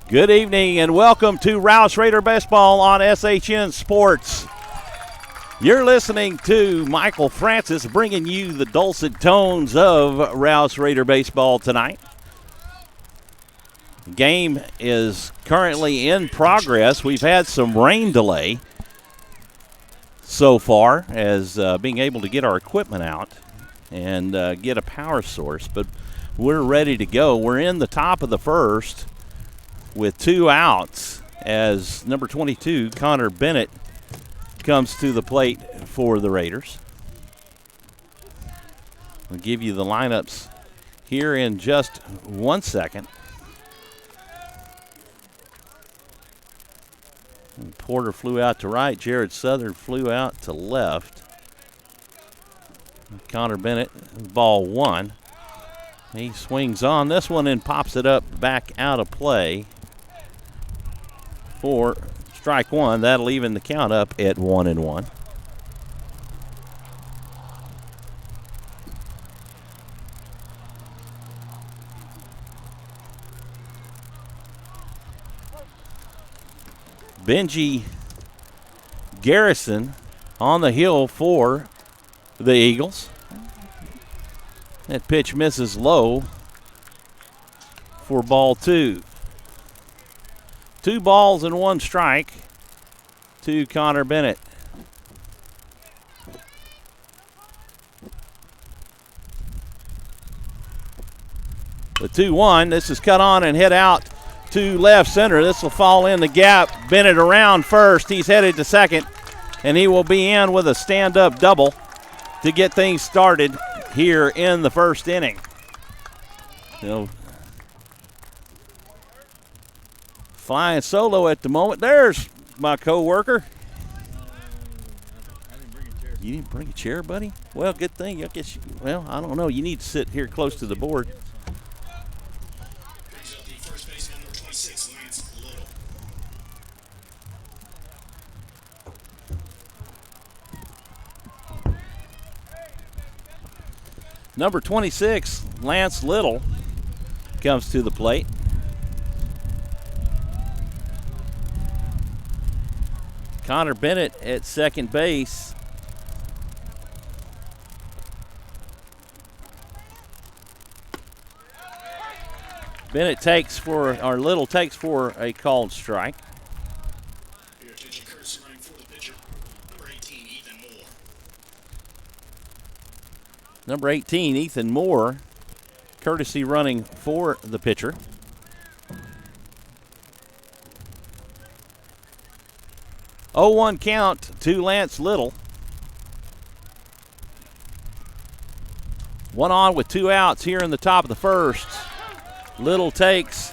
Good evening and welcome to Rouse Raider Baseball on SHN Sports. You're listening to Michael Francis bringing you the dulcet tones of Rouse Raider Baseball tonight. Game is currently in progress. We've had some rain delay so far as being able to get our equipment out and get a power source, but we're ready to go. We're in the top of the first with 2 outs as number 22, Connor Bennett, comes to the plate for the Raiders. I'll give you the lineups here in just 1 second. Porter flew out to right. Jared Southern flew out to left. Connor Bennett, ball 1. He swings on this one and pops it up back out of play for strike 1. That'll even the count up at 1-1. Benji Garrison on the hill for the Eagles. That pitch misses low for ball 2. 2 balls and 1 strike to Connor Bennett. The 2-1, this is cut on and hit out to left center. This will fall in the gap. Bennett around first. He's headed to second, and he will be in with a stand-up double to get things started here in the first inning. Flying solo at the moment. There's my co-worker. I didn't bring a chair. You didn't bring a chair, buddy? Well, good thing. I guess I don't know. You need to sit here close to the board. Number 26, Lance Little, comes to the plate. Connor Bennett at second base. Little takes for a called strike. Number 18, Ethan Moore, courtesy running for the pitcher. Oh, 0-1 count to Lance Little. 1 on with 2 outs here in the top of the first. Little takes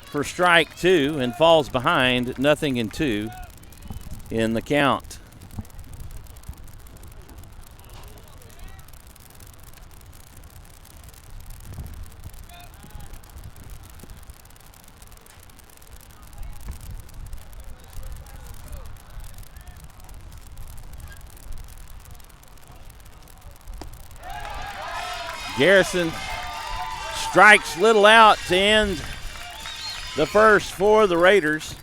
for strike 2 and falls behind 0-2 in the count. Garrison strikes Little out to end the first for the Raiders.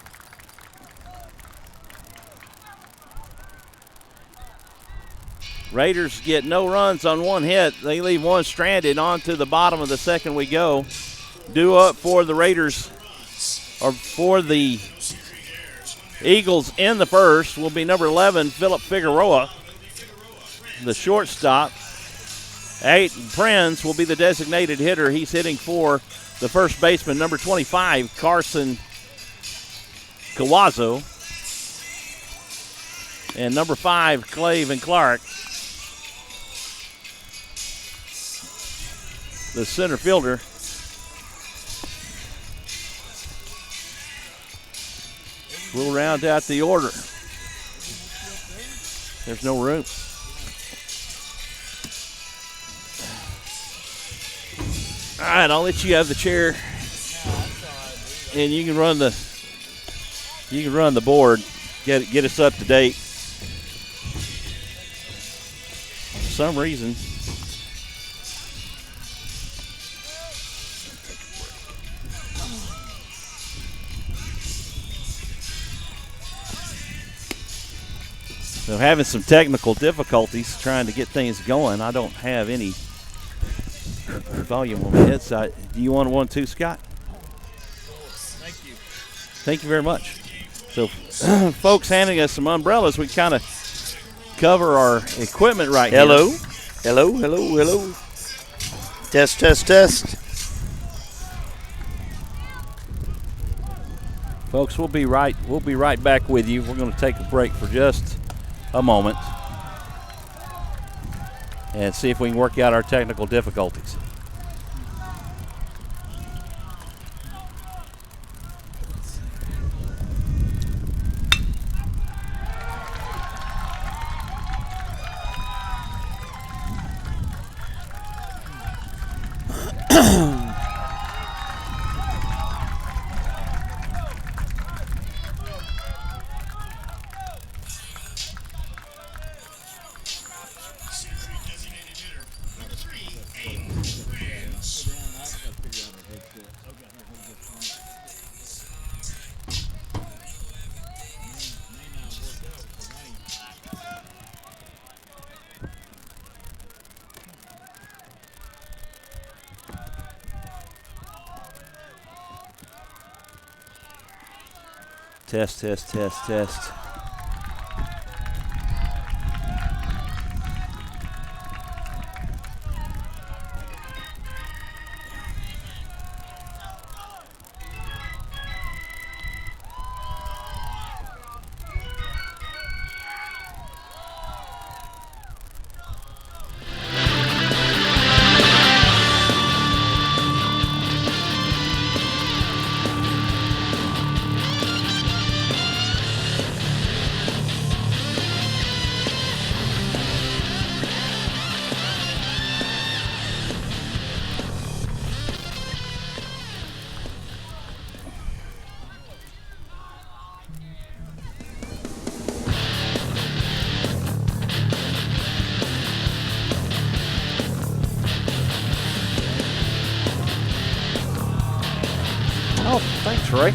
Raiders get no runs on 1 hit. They leave 1 stranded. On to the bottom of the second we go. Due up for the Raiders, or for the Eagles in the first, will be number 11, Philip Figueroa, the shortstop. 8, Prinz will be the designated hitter. He's hitting for the first baseman, number 25, Carson Kawazo. And number 5, Clavin Clark, the center fielder. We'll round out the order. There's no room. All right, I'll let you have the chair, and you can run the board. Get us up to date. For some reason, So having some technical difficulties trying to get things going. I don't have any volume on my headset. Do you want one too, Scott? Thank you. Thank you very much. So folks handing us some umbrellas. We kind of cover our equipment right here. Hello. Test. Folks, we'll be right back with you. We're going to take a break for just a moment and see if we can work out our technical difficulties. Test. Oh, thanks, Ray.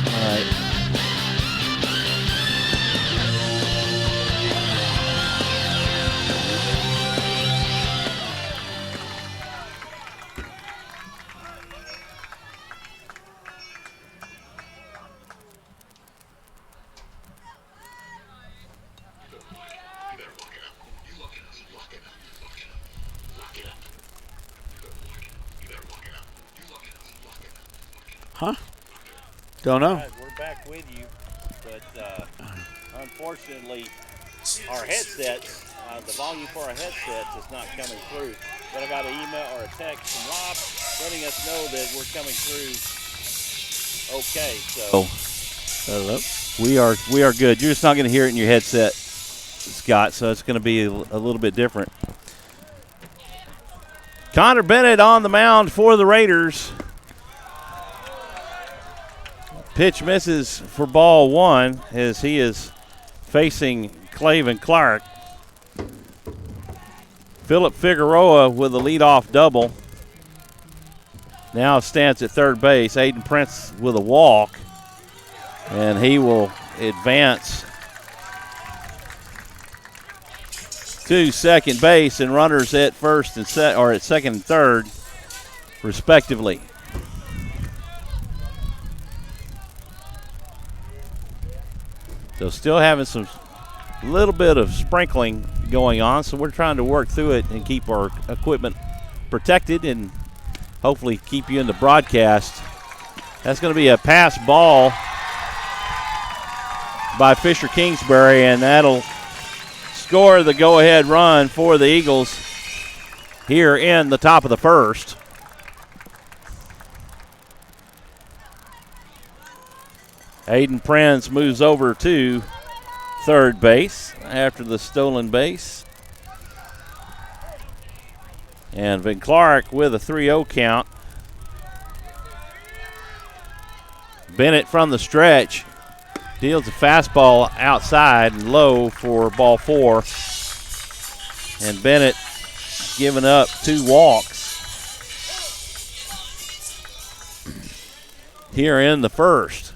All right. Huh? Don't know. Guys, we're back with you, but unfortunately, our headsets, the volume for our headsets is not coming through. But I got an email or a text from Rob letting us know that we're coming through okay. So we are good. You're just not going to hear it in your headset, Scott, so it's going to be a little bit different. Connor Bennett on the mound for the Raiders. Pitch misses for ball one as he is facing Clavin Clark. Philip Figueroa with a leadoff double. Now stands at third base. Aiden Prince with a walk. And he will advance to second base, and runners at first and at second and third, respectively. So still having some little bit of sprinkling going on, so we're trying to work through it and keep our equipment protected and hopefully keep you in the broadcast. That's going to be a pass ball by Fisher Kingsbury, and that'll score the go-ahead run for the Eagles here in the top of the first. Aiden Prince moves over to third base after the stolen base. And Vin Clark with a 3-0 count. Bennett from the stretch deals a fastball outside and low for ball four. And Bennett giving up 2 walks here in the first.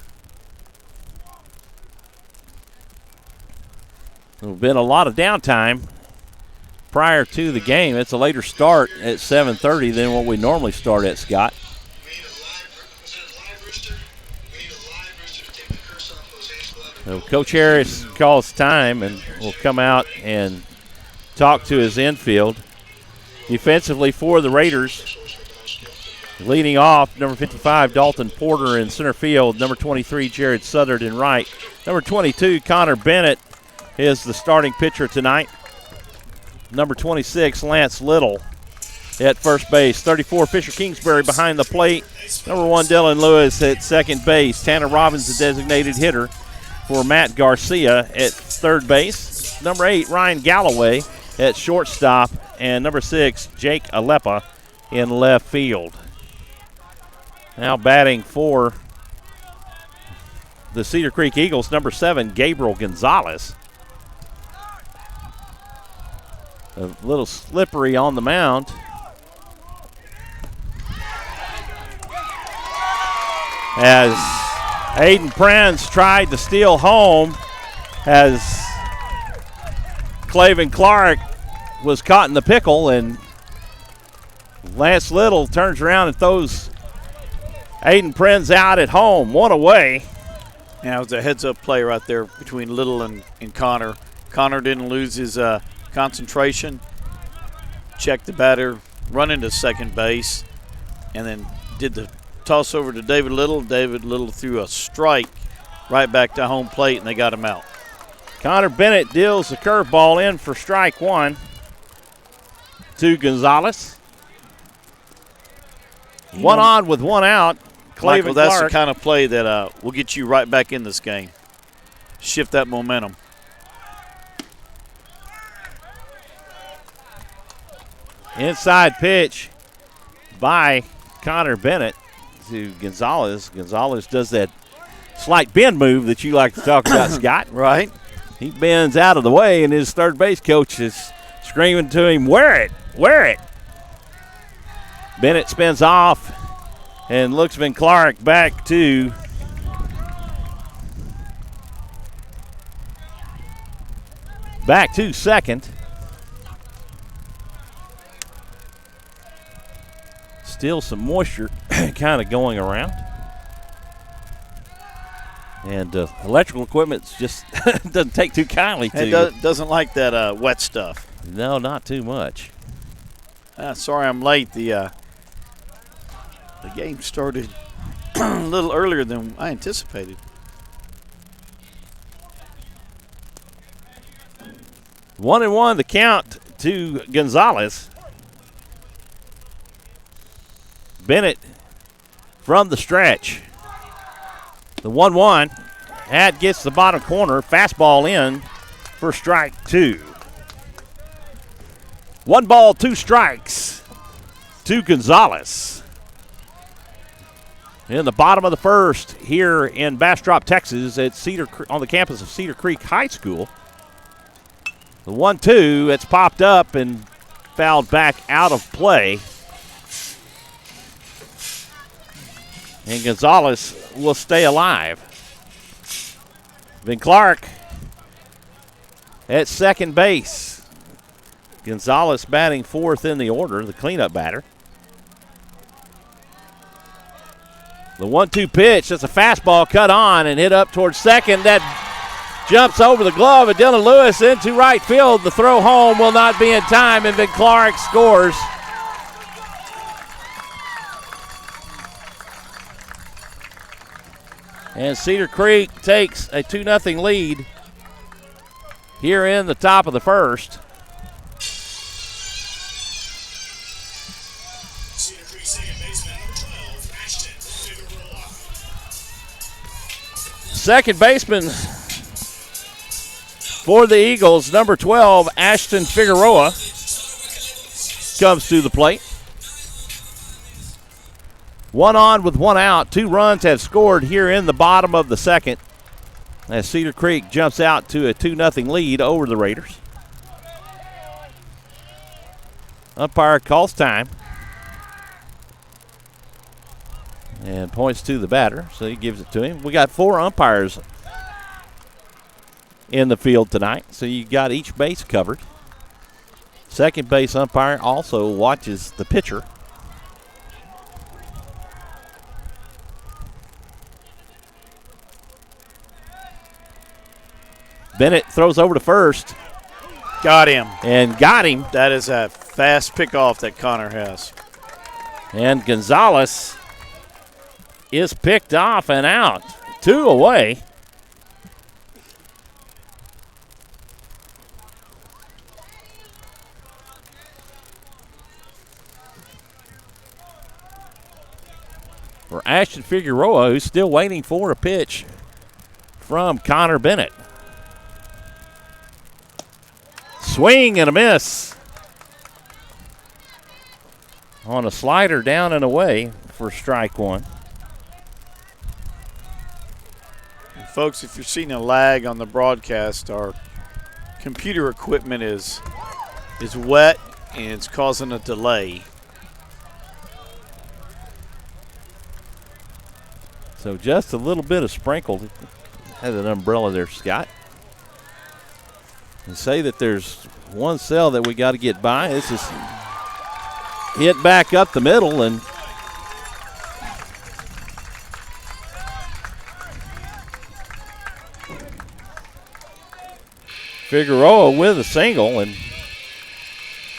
There's been a lot of downtime prior to the game. It's a later start at 7:30 than what we normally start at, Scott. So Coach Harris calls time and will come out and talk to his infield. Defensively for the Raiders, leading off, number 55, Dalton Porter in center field. Number 23, Jared Southard in right. Number 22, Connor Bennett is the starting pitcher tonight. Number 26, Lance Little at first base. 34, Fisher Kingsbury behind the plate. Number 1, Dylan Lewis at second base. Tanner Robbins, the designated hitter for Matt Garcia at third base. Number 8, Ryan Galloway at shortstop. And number 6, Jake Alepa in left field. Now batting for the Cedar Creek Eagles, number 7, Gabriel Gonzalez. A little slippery on the mound. As Aiden Prince tried to steal home, as Clavin Clark was caught in the pickle, and Lance Little turns around and throws Aiden Prince out at home, 1 away. Yeah, it was a heads-up play right there between Little and Connor. Connor didn't lose his concentration, checked the batter, run into second base, and then did the toss over to David Little. David Little threw a strike right back to home plate, and they got him out. Connor Bennett deals the curveball in for strike 1 to Gonzalez. 1 on with 1 out. Michael, that's Clark. the kind of play that will get you right back in this game. Shift that momentum. Inside pitch by Connor Bennett to Gonzalez. Gonzalez does that slight bend move that you like to talk about, Scott. Right. He bends out of the way, and his third base coach is screaming to him, "Wear it, wear it." Bennett spins off and looks Van Clark back to second. Still some moisture kind of going around. And electrical equipment just doesn't take too kindly to It doesn't like that wet stuff. No, not too much. Sorry I'm late. The game started a little earlier than I anticipated. 1-1 the count to Gonzalez. Bennett from the stretch. The 1-1. That gets the bottom corner. Fastball in for strike 2. 1 ball, 2 strikes to Gonzalez. In the bottom of the first here in Bastrop, Texas at on the campus of Cedar Creek High School. The 1-2, it's popped up and fouled back out of play. And Gonzalez will stay alive. Van Clark at second base. Gonzalez batting fourth in the order, the cleanup batter. The 1-2 pitch, that's a fastball cut on and hit up towards second. That jumps over the glove of Dylan Lewis into right field. The throw home will not be in time, and Van Clark scores. And Cedar Creek takes a 2-0 lead here in the top of the first. Cedar Creek second baseman, number 12, Ashton Figueroa. Second baseman for the Eagles, number 12, Ashton Figueroa, comes to the plate. 1 on with 1 out. 2 runs have scored here in the bottom of the second as Cedar Creek jumps out to a 2-0 lead over the Raiders. Umpire calls time and points to the batter, so he gives it to him. We got 4 umpires in the field tonight, so you got each base covered. Second base umpire also watches the pitcher. Bennett throws over to first. Got him. And got him. That is a fast pickoff that Connor has. And Gonzalez is picked off and out. 2 away. For Ashton Figueroa, who's still waiting for a pitch from Connor Bennett. Swing and a miss. On a slider down and away for strike 1. And folks, if you're seeing a lag on the broadcast, our computer equipment is wet and it's causing a delay. So just a little bit of sprinkled. Has an umbrella there, Scott. And say that there's one cell that we got to get by. This is hit back up the middle, and Figueroa with a single, and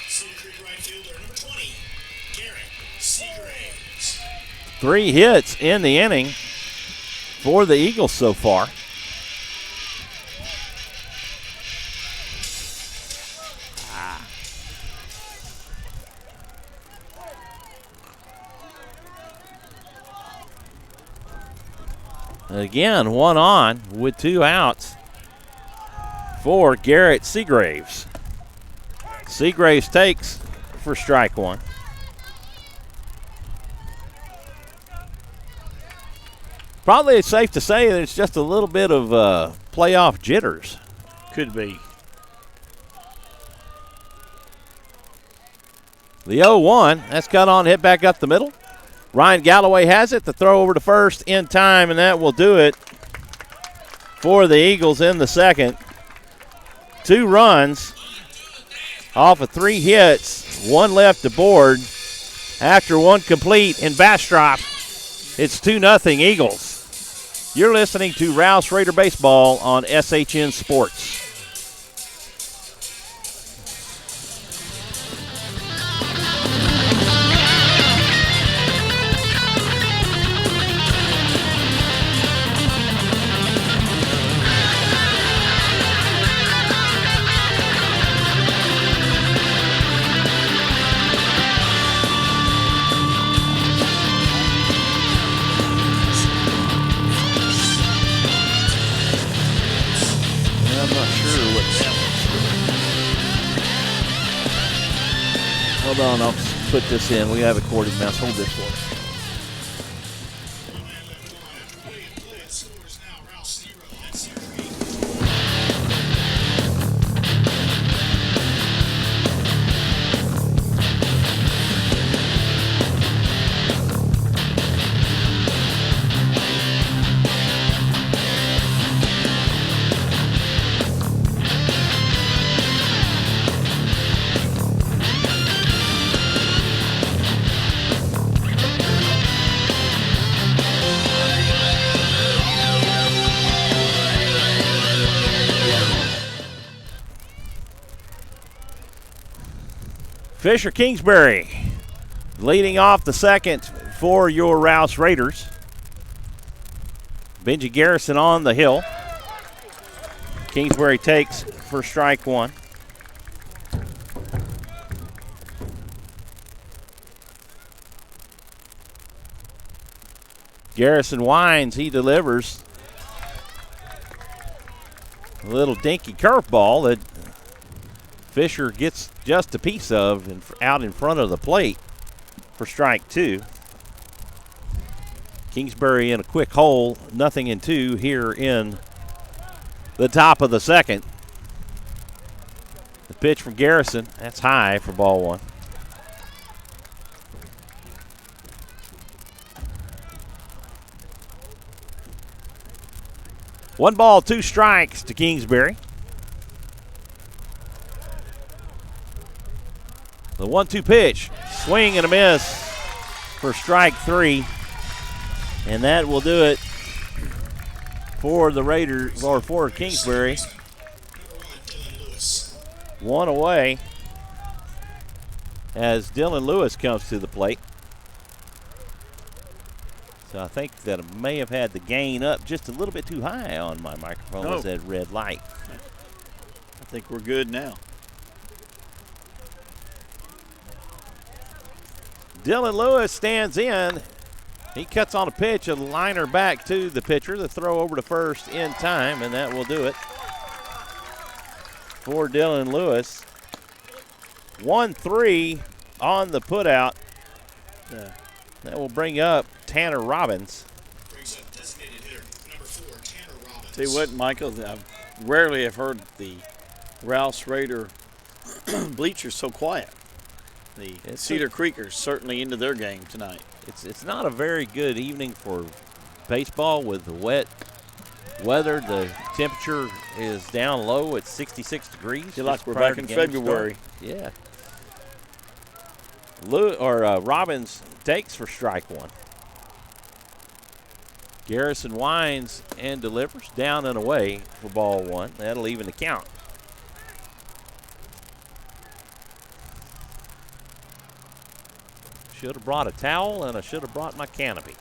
Cedar Creek right fielder number 20, Garrett Seagraves. 3 hits in the inning for the Eagles so far. Again, 1 on with 2 outs for Garrett Seagraves. Seagraves takes for strike 1. Probably it's safe to say that it's just a little bit of playoff jitters. Could be. The 0-1, that's cut on, hit back up the middle. Ryan Galloway has it. The throw over to first in time, and that will do it for the Eagles in the second. 2 runs off of 3 hits, 1 left to board. After 1 complete in Bastrop, it's 2-0 Eagles. You're listening to Rouse Raider Baseball on SHN Sports. Hold on, I'll put this in. We have a corded mouse. Hold this for us. Fisher Kingsbury leading off the second for your Rouse Raiders. Benji Garrison on the hill. Kingsbury takes for strike 1. Garrison winds, he delivers. A little dinky curveball that Fisher gets just a piece of and out in front of the plate for strike 2. Kingsbury in a quick hole, 0-2 here in the top of the second. The pitch from Garrison, that's high for ball 1. 1 ball, 2 strikes to Kingsbury. The 1-2 pitch, swing and a miss for strike 3. And that will do it for the Raiders, or for Kingsbury. 1 away as Dylan Lewis comes to the plate. So I think that I may have had the gain up just a little bit too high on my microphone with that red light. I think we're good now. Dylan Lewis stands in. He cuts on a pitch, a liner back to the pitcher. The throw over to first in time, and that will do it for Dylan Lewis. 1-3 on the putout. That will bring up Tanner Robbins. Brings up designated hitter number 4, Tanner Robbins. Tell you what, Michael, I rarely have heard the Rouse Raider bleachers so quiet. The Cedar Creekers certainly into their game tonight. It's not a very good evening for baseball with the wet weather. The temperature is down low at 66 degrees. Feel like we're back in February. Yeah. Robbins takes for strike 1. Garrison winds and delivers down and away for ball 1. That'll even the count. Should have brought a towel, and I should have brought my canopy.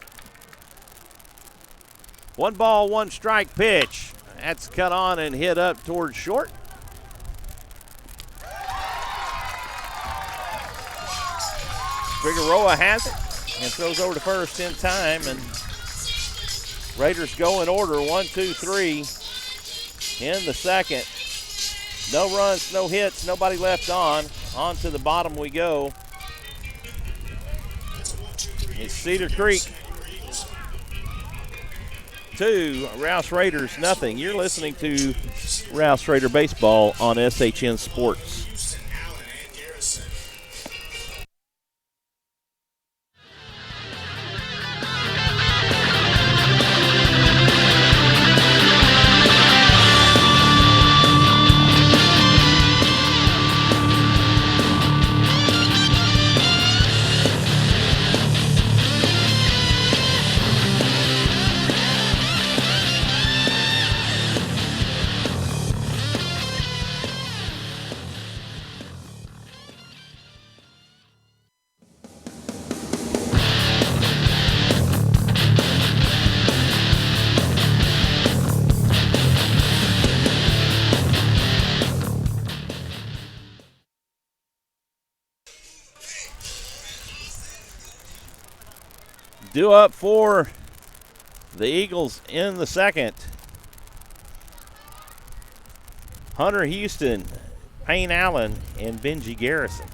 1 ball, 1 strike pitch. That's cut on and hit up towards short. Figueroa has it and throws over to first in time, and Raiders go in order, 1, 2, 3 in the second. No runs, no hits, nobody left on. On to the bottom we go. It's Cedar Creek 2, Rouse Raiders nothing. You're listening to Rouse Raider Baseball on SHN Sports. Due up for the Eagles in the second. Hunter Houston, Payne Allen, and Benji Garrison.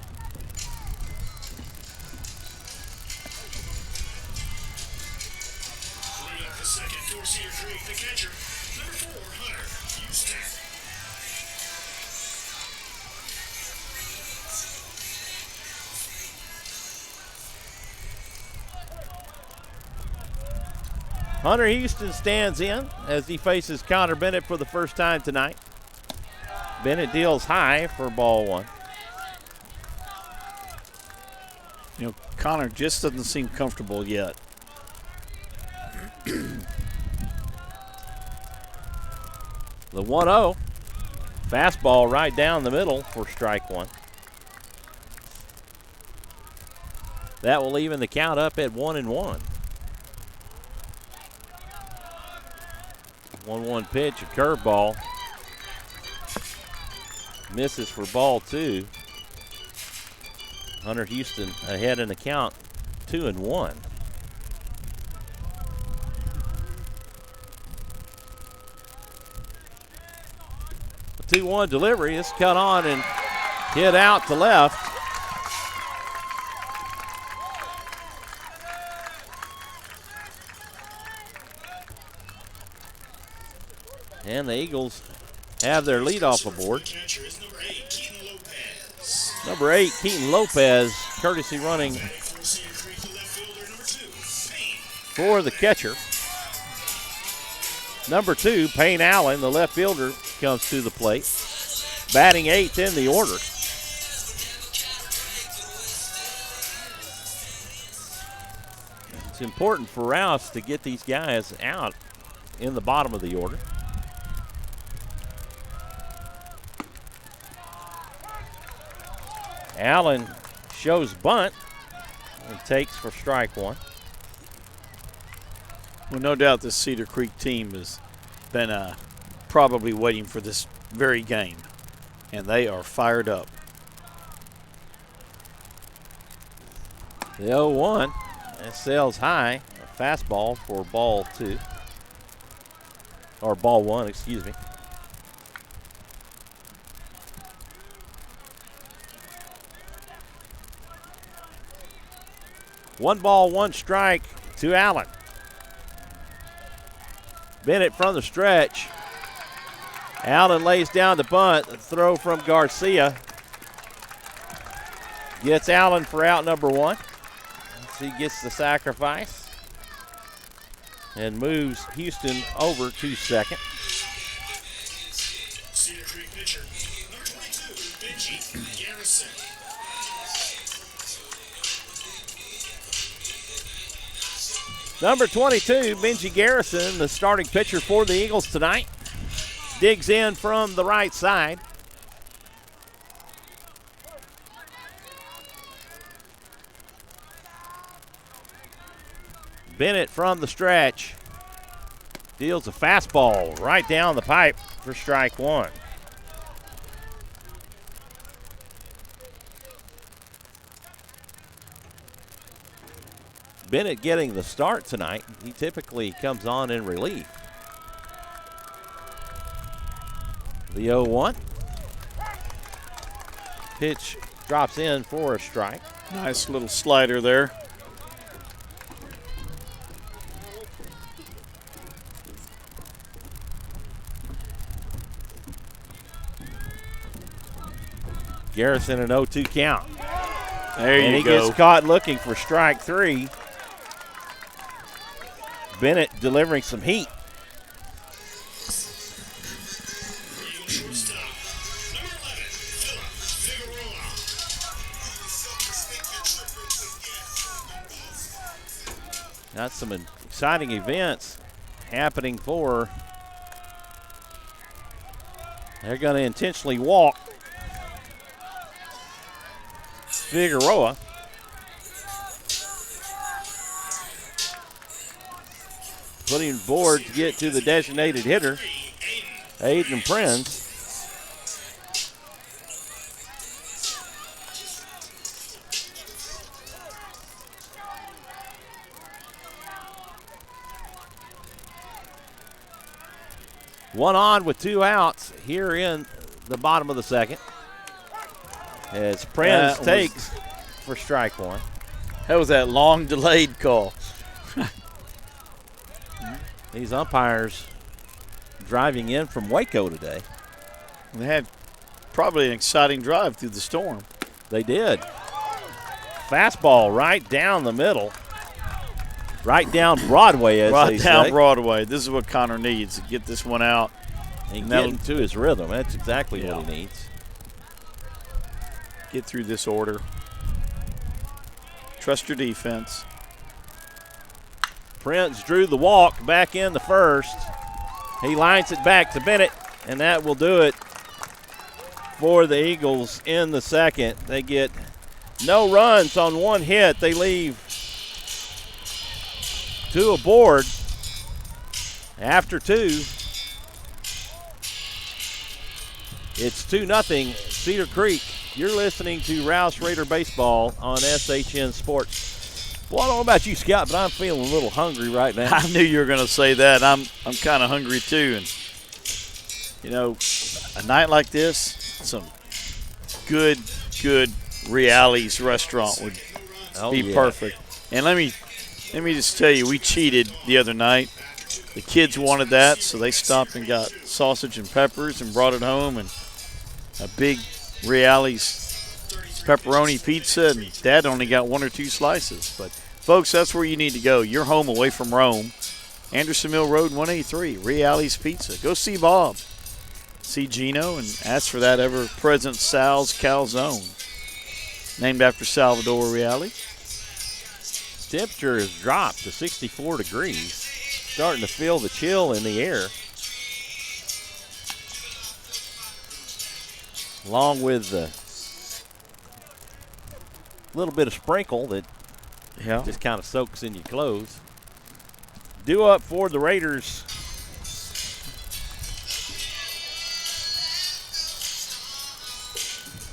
Leading up the second for Cedar Creek, the catcher, number 4, Hunter Houston. Hunter Houston stands in as he faces Connor Bennett for the first time tonight. Bennett deals high for ball 1. You know, Connor just doesn't seem comfortable yet. The 1-0. Fastball right down the middle for strike 1. That will even the count up at 1-1. 1-1 pitch, a curveball. Misses for ball 2. Hunter Houston ahead in the count, 2-1. A 2-1 delivery is cut on and hit out to left. And the Eagles have their leadoff aboard. Catcher is number 8, Keaton Lopez. Number 8, Keaton Lopez, courtesy running For Cedar Creek, the left fielder, number 2, Payne. for the catcher. Number 2, Payne Allen, the left fielder, comes to the plate. Batting 8th in the order. It's important for Rouse to get these guys out in the bottom of the order. Allen shows bunt and takes for strike 1. Well, no doubt this Cedar Creek team has been probably waiting for this very game, and they are fired up. The 0-1, that sails high, a fastball for ball 2, or ball 1, excuse me. One ball, one strike to Allen. Bennett from the stretch. Allen lays down the bunt. The throw from Garcia. Gets Allen for out number 1. He gets the sacrifice and moves Houston over to second. Cedar Creek pitcher, number 22, Benji Garrison. Number 22, Benji Garrison, the starting pitcher for the Eagles tonight. Digs in from the right side. Bennett from the stretch. Deals a fastball right down the pipe for strike 1. Bennett getting the start tonight. He typically comes on in relief. The 0-1. Pitch drops in for a strike. Nice little slider there. Garrison an 0-2 count. There and you he go. gets caught looking for strike 3. Bennett delivering some heat. Shortstop, number 11, Philip Figueroa. Got some exciting events happening for. They're going to intentionally walk Figueroa. Putting board to get to the designated hitter, Aiden Prinz. One on with 2 outs here in the bottom of the second. As Prinz takes for strike 1. That was that long delayed call. These umpires driving in from Waco today. They had probably an exciting drive through the storm. They did. Fastball right down the middle. Right down Broadway, as Right they down say. Broadway. This is what Connor needs to get this one out. And get into his rhythm. That's exactly Yeah. what he needs. Get through this order. Trust your defense. Prince drew the walk back in the first. He lines it back to Bennett, and that will do it for the Eagles in the second. They get no runs on 1 hit. They leave 2 aboard after 2. It's 2-0 Cedar Creek. You're listening to Rouse Raider Baseball on SHN Sports. Well, I don't know about you, Scott, but I'm feeling a little hungry right now. I knew you were going to say that. I'm kind of hungry too. And, you know, a night like this, some good Reality's restaurant would be perfect. And let me just tell you, we cheated the other night. The kids wanted that, so they stopped and got sausage and peppers and brought it home, and a big Reality's pepperoni pizza, and Dad only got 1 or 2 slices. But, folks, that's where you need to go. You're home away from Rome. Anderson Mill Road 183, Reality's Pizza. Go see Bob. See Gino and ask for that ever-present Sal's Calzone. Named after Salvador Reale. Temperature has dropped to 64 degrees. Starting to feel the chill in the air. Along with the little bit of sprinkle that just kind of soaks in your clothes. Due up for the Raiders.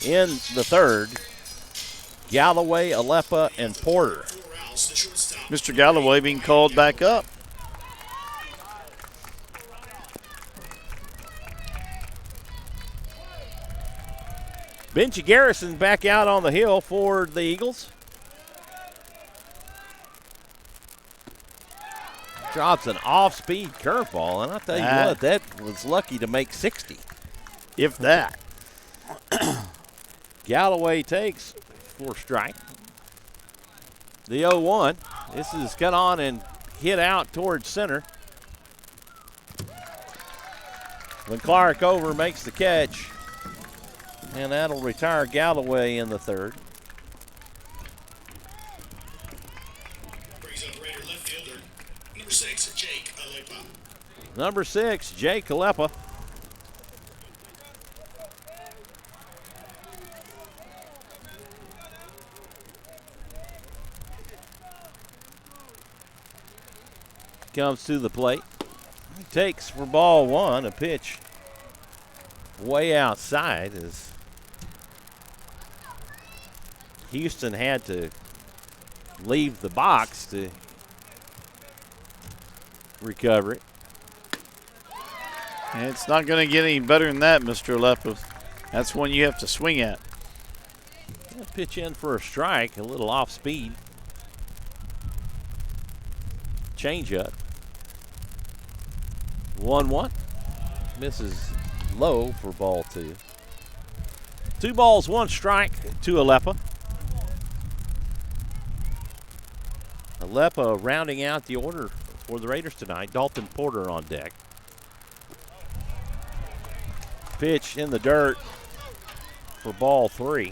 In the third, Galloway, Alepa, and Porter. Mr. Galloway being called back up. Benji Garrison back out on the hill for the Eagles. Drops an off-speed curveball, and I'll tell you what, that was lucky to make 60. If that. Galloway takes for strike. The 0-1. This is cut on and hit out towards center. When Clark over makes the catch, and that'll retire Galloway in the third. Brings up Raider left fielder, number 6, Jake Alepa. Number 6, Jake Alepa. Comes to the plate. He takes for ball one, a pitch way outside as Houston had to leave the box to recover it. And it's not going to get any better than that, Mr. Alepa. That's one you have to swing at. Pitch in for a strike, a little off speed. Change up. 1-1. Misses low for ball two. 2 balls, 1 strike to Alepa. Alepa rounding out the order for the Raiders tonight. Dalton Porter on deck. Pitch in the dirt for ball 3.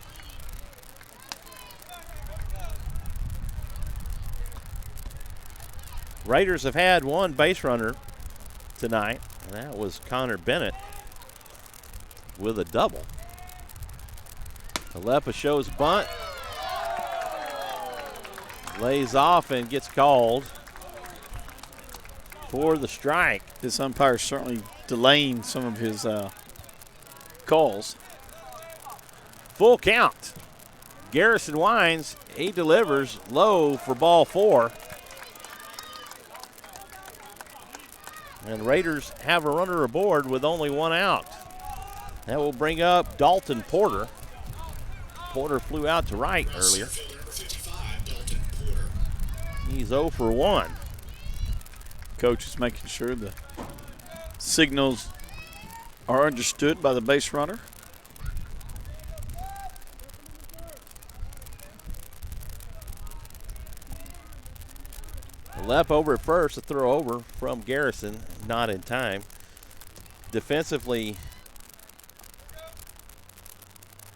Raiders have had 1 base runner tonight, and that was Connor Bennett with a double. Alepa shows bunt, lays off and gets called for the strike. This umpire certainly delaying some of his calls. Full count. Garrison Wines, he delivers low for ball 4. And Raiders have a runner aboard with only 1 out. That will bring up Dalton Porter. Porter flew out to right earlier. He's 0 for 1. Coach is making sure the signals are understood by the base runner. Left over at first, a throw over from Garrison, not in time. Defensively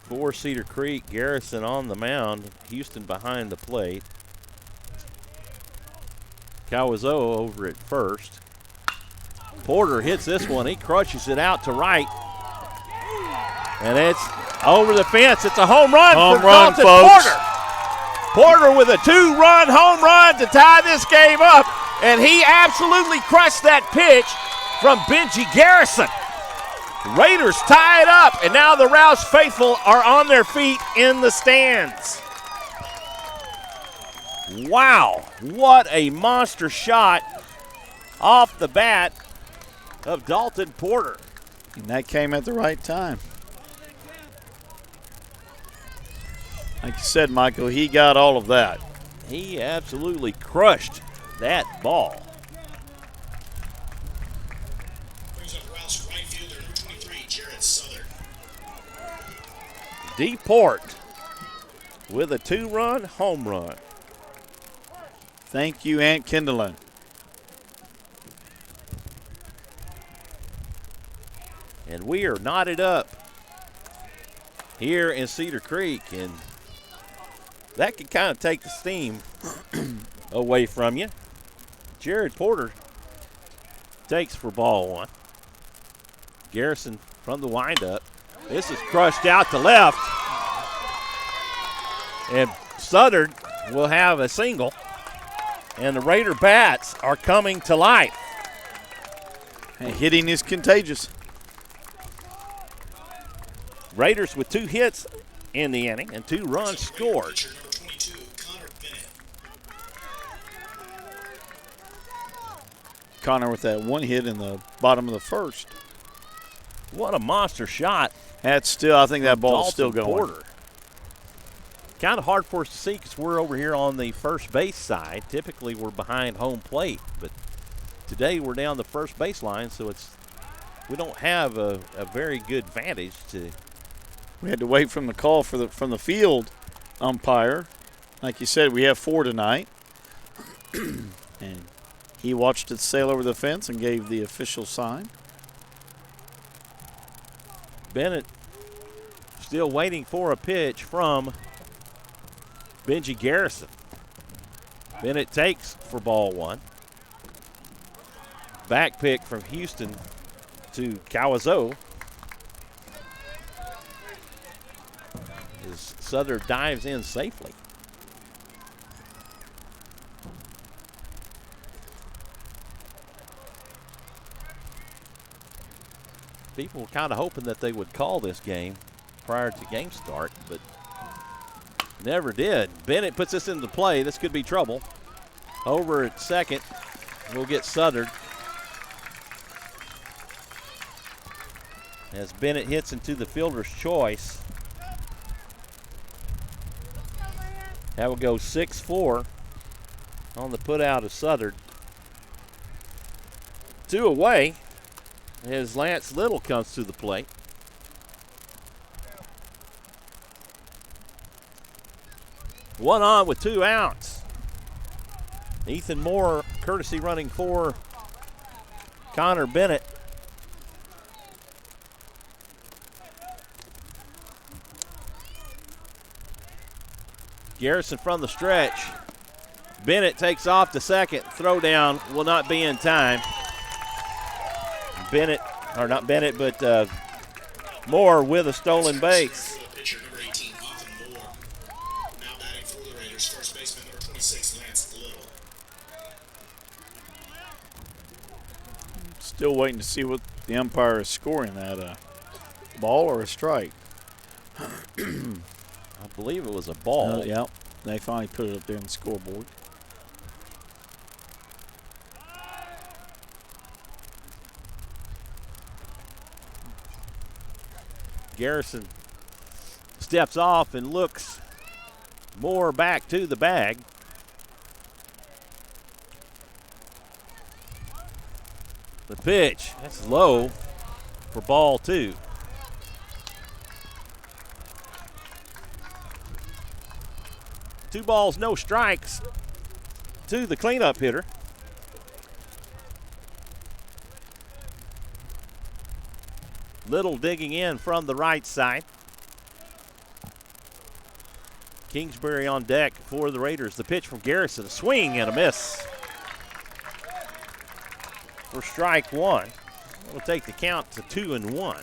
for Cedar Creek, Garrison on the mound, Houston behind the plate. Kawazoe over at first. Porter hits this one, he crushes it out to right. And it's over the fence. It's a home run for Dalton Porter. Porter with a 2-run home run to tie this game up, and he absolutely crushed that pitch from Benji Garrison. Raiders tie it up, and now the Rouse faithful are on their feet in the stands. Wow, what a monster shot off the bat of Dalton Porter. And that came at the right time. Like you said, Michael, he got all of that. He absolutely crushed that ball. Brings up Rouse right fielder, number 23, Jared Southern. DePort with a 2-run home run. Thank you, Aunt Kindlein. And we are knotted up here in Cedar Creek, and that can kind of take the steam away from you. Jared Porter takes for ball one. Garrison from the windup. This is crushed out to left. And Sutter will have a single. And the Raider bats are coming to life. And hitting is contagious. Raiders with 2 hits in the inning and 2 runs scored. Pitcher number 22, Connor Bennett. Connor with that 1 hit in the bottom of the first. What a monster shot. That's still, I think that ball's still Dalton going. Porter. Kind of hard for us to see because we're over here on the first base side. Typically we're behind home plate, but today we're down the first baseline, so we don't have a very good vantage to. We had to wait from the call from the field umpire. Like you said, we have 4 tonight. And he watched it sail over the fence and gave the official sign. Bennett still waiting for a pitch from Benji Garrison. Bennett takes for ball one. Back pick from Houston to Kawazoe. As Sutter dives in safely. People were kind of hoping that they would call this game prior to game start, but never did. Bennett puts this into play. This could be trouble. Over at second, we'll get Sutter. As Bennett hits into the fielder's choice. That will go 6-4 on the put out of Sutter. 2 away as Lance Little comes to the plate. One on with 2 outs. Ethan Moore, courtesy running for Connor Bennett. Garrison from the stretch. Bennett takes off to second. Throw down will not be in time. Bennett, or not Bennett, but Moore with a stolen base. Pitcher number 18, Ethan Moore. Now batting for the Raiders, first baseman number 26, Lance Little. Still waiting to see what the umpire is scoring that ball or a strike. I believe it was a ball. Yeah, they finally put it up there on the scoreboard. Garrison steps off and looks more back to the bag. The pitch, that's low for ball 2. Two balls, no strikes to the cleanup hitter. Little digging in from the right side. Kingsbury on deck for the Raiders. The pitch from Garrison, a swing and a miss for strike 1. We'll take the count to 2-1.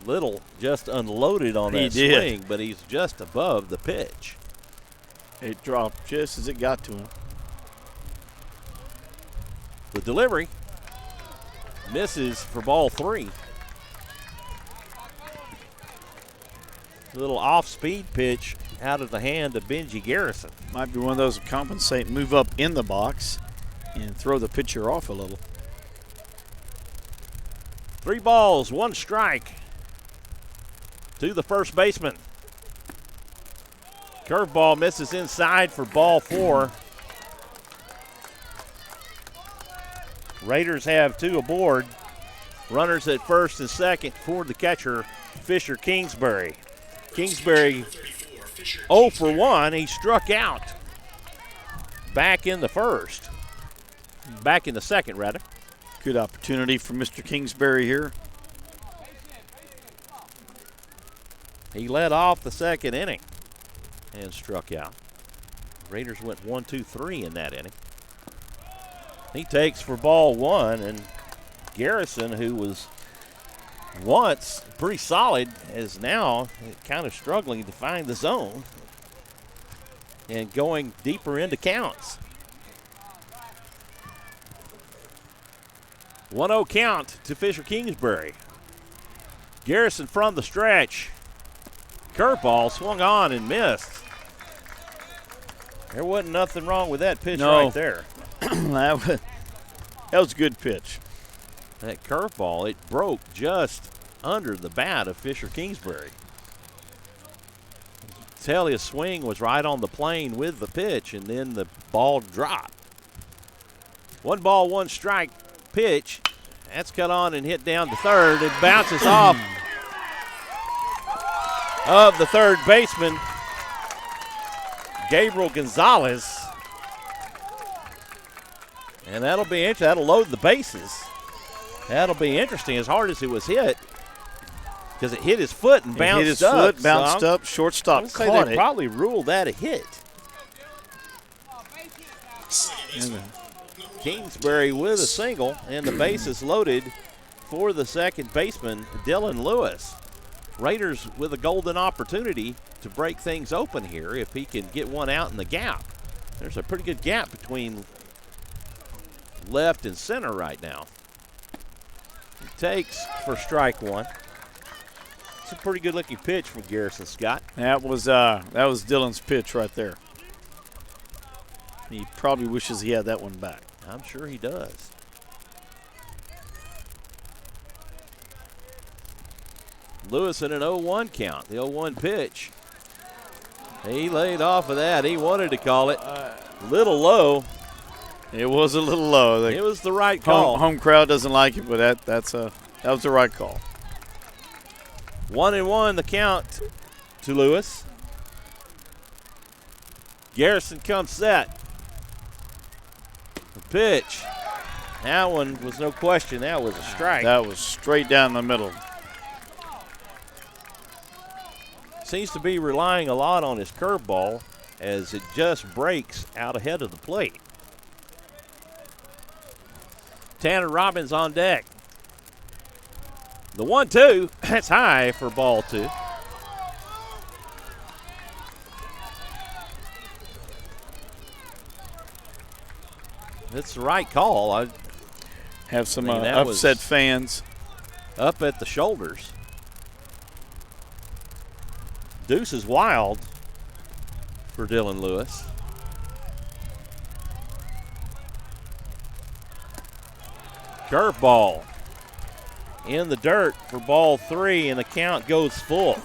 Little just unloaded on that swing, but he's just above the pitch. It dropped just as it got to him. The delivery misses for ball 3. Little off-speed pitch out of the hand of Benji Garrison. Might be one of those that compensate, move up in the box, and throw the pitcher off a little. 3 balls, 1 strike to the first baseman. Curveball misses inside for ball 4. Raiders have 2 aboard. Runners at first and second for the catcher, Fisher Kingsbury. Kingsbury 0 for 1. He struck out. back in the first. Back in the second, rather. Good opportunity for Mr. Kingsbury here. He led off the second inning and struck out. Raiders went 1-2-3 in that inning. He takes for ball one, and Garrison, who was once pretty solid, is now kind of struggling to find the zone and going deeper into counts. 1-0 count to Fisher Kingsbury. Garrison from the stretch. Curveball swung on and missed. There wasn't nothing wrong with that pitch right there. that was a good pitch. That curveball, it broke just under the bat of Fisher Kingsbury. Tell his swing was right on the plane with the pitch, and then the ball dropped. 1 ball, 1 strike pitch. That's cut on and hit down to third. It bounces off of the third baseman, Gabriel Gonzalez. And that'll be interesting. That'll load the bases. That'll be interesting as hard as it was hit, because it hit his foot and bounced up. Hit his foot, bounced up, shortstop caught they it. probably ruled that a hit. Kingsbury with a single, and the bases loaded for the second baseman, Dylan Lewis. Raiders with a golden opportunity to break things open here if he can get one out in the gap. There's a pretty good gap between left and center right now. He takes for strike one. It's a pretty good looking pitch from Garrison Scott. That was Dylan's pitch right there. He probably wishes he had that one back. I'm sure he does. Lewis in an 0-1 count. The 0-1 pitch. He laid off of that. He wanted to call it a little low. It was a little low. It was the right call. Home crowd doesn't like it, but that was the right call. 1-1 the count to Lewis. Garrison comes set. The pitch. That one was no question. That was a strike. That was straight down the middle. Seems to be relying a lot on his curveball as it just breaks out ahead of the plate. Tanner Robbins on deck. The 1-2, that's high for ball two. That's the right call. I have some that upset fans up at the shoulders. Deuce is wild for Dylan Lewis. Curveball in the dirt for ball three, and the count goes full.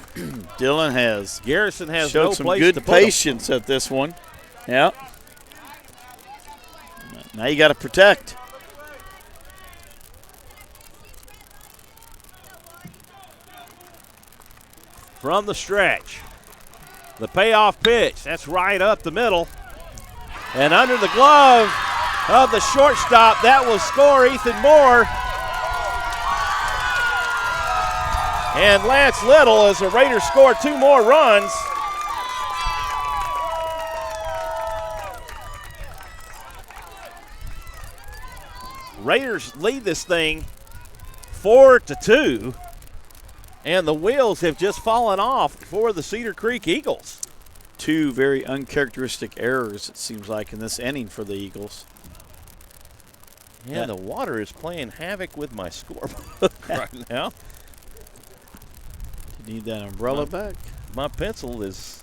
Dylan has Garrison has showed no some place good to put him. patience at this one. Yeah. Now you got to protect. From the stretch, the payoff pitch. That's right up the middle, and under the glove of the shortstop. That will score Ethan Moore. And Lance Little, as the Raiders score 2 more runs. Raiders lead this thing 4-2. And the wheels have just fallen off for the Cedar Creek Eagles. 2 very uncharacteristic errors, it seems like, in this inning for the Eagles. Yeah, the water is playing havoc with my scorebook right now. You need that umbrella back? My pencil is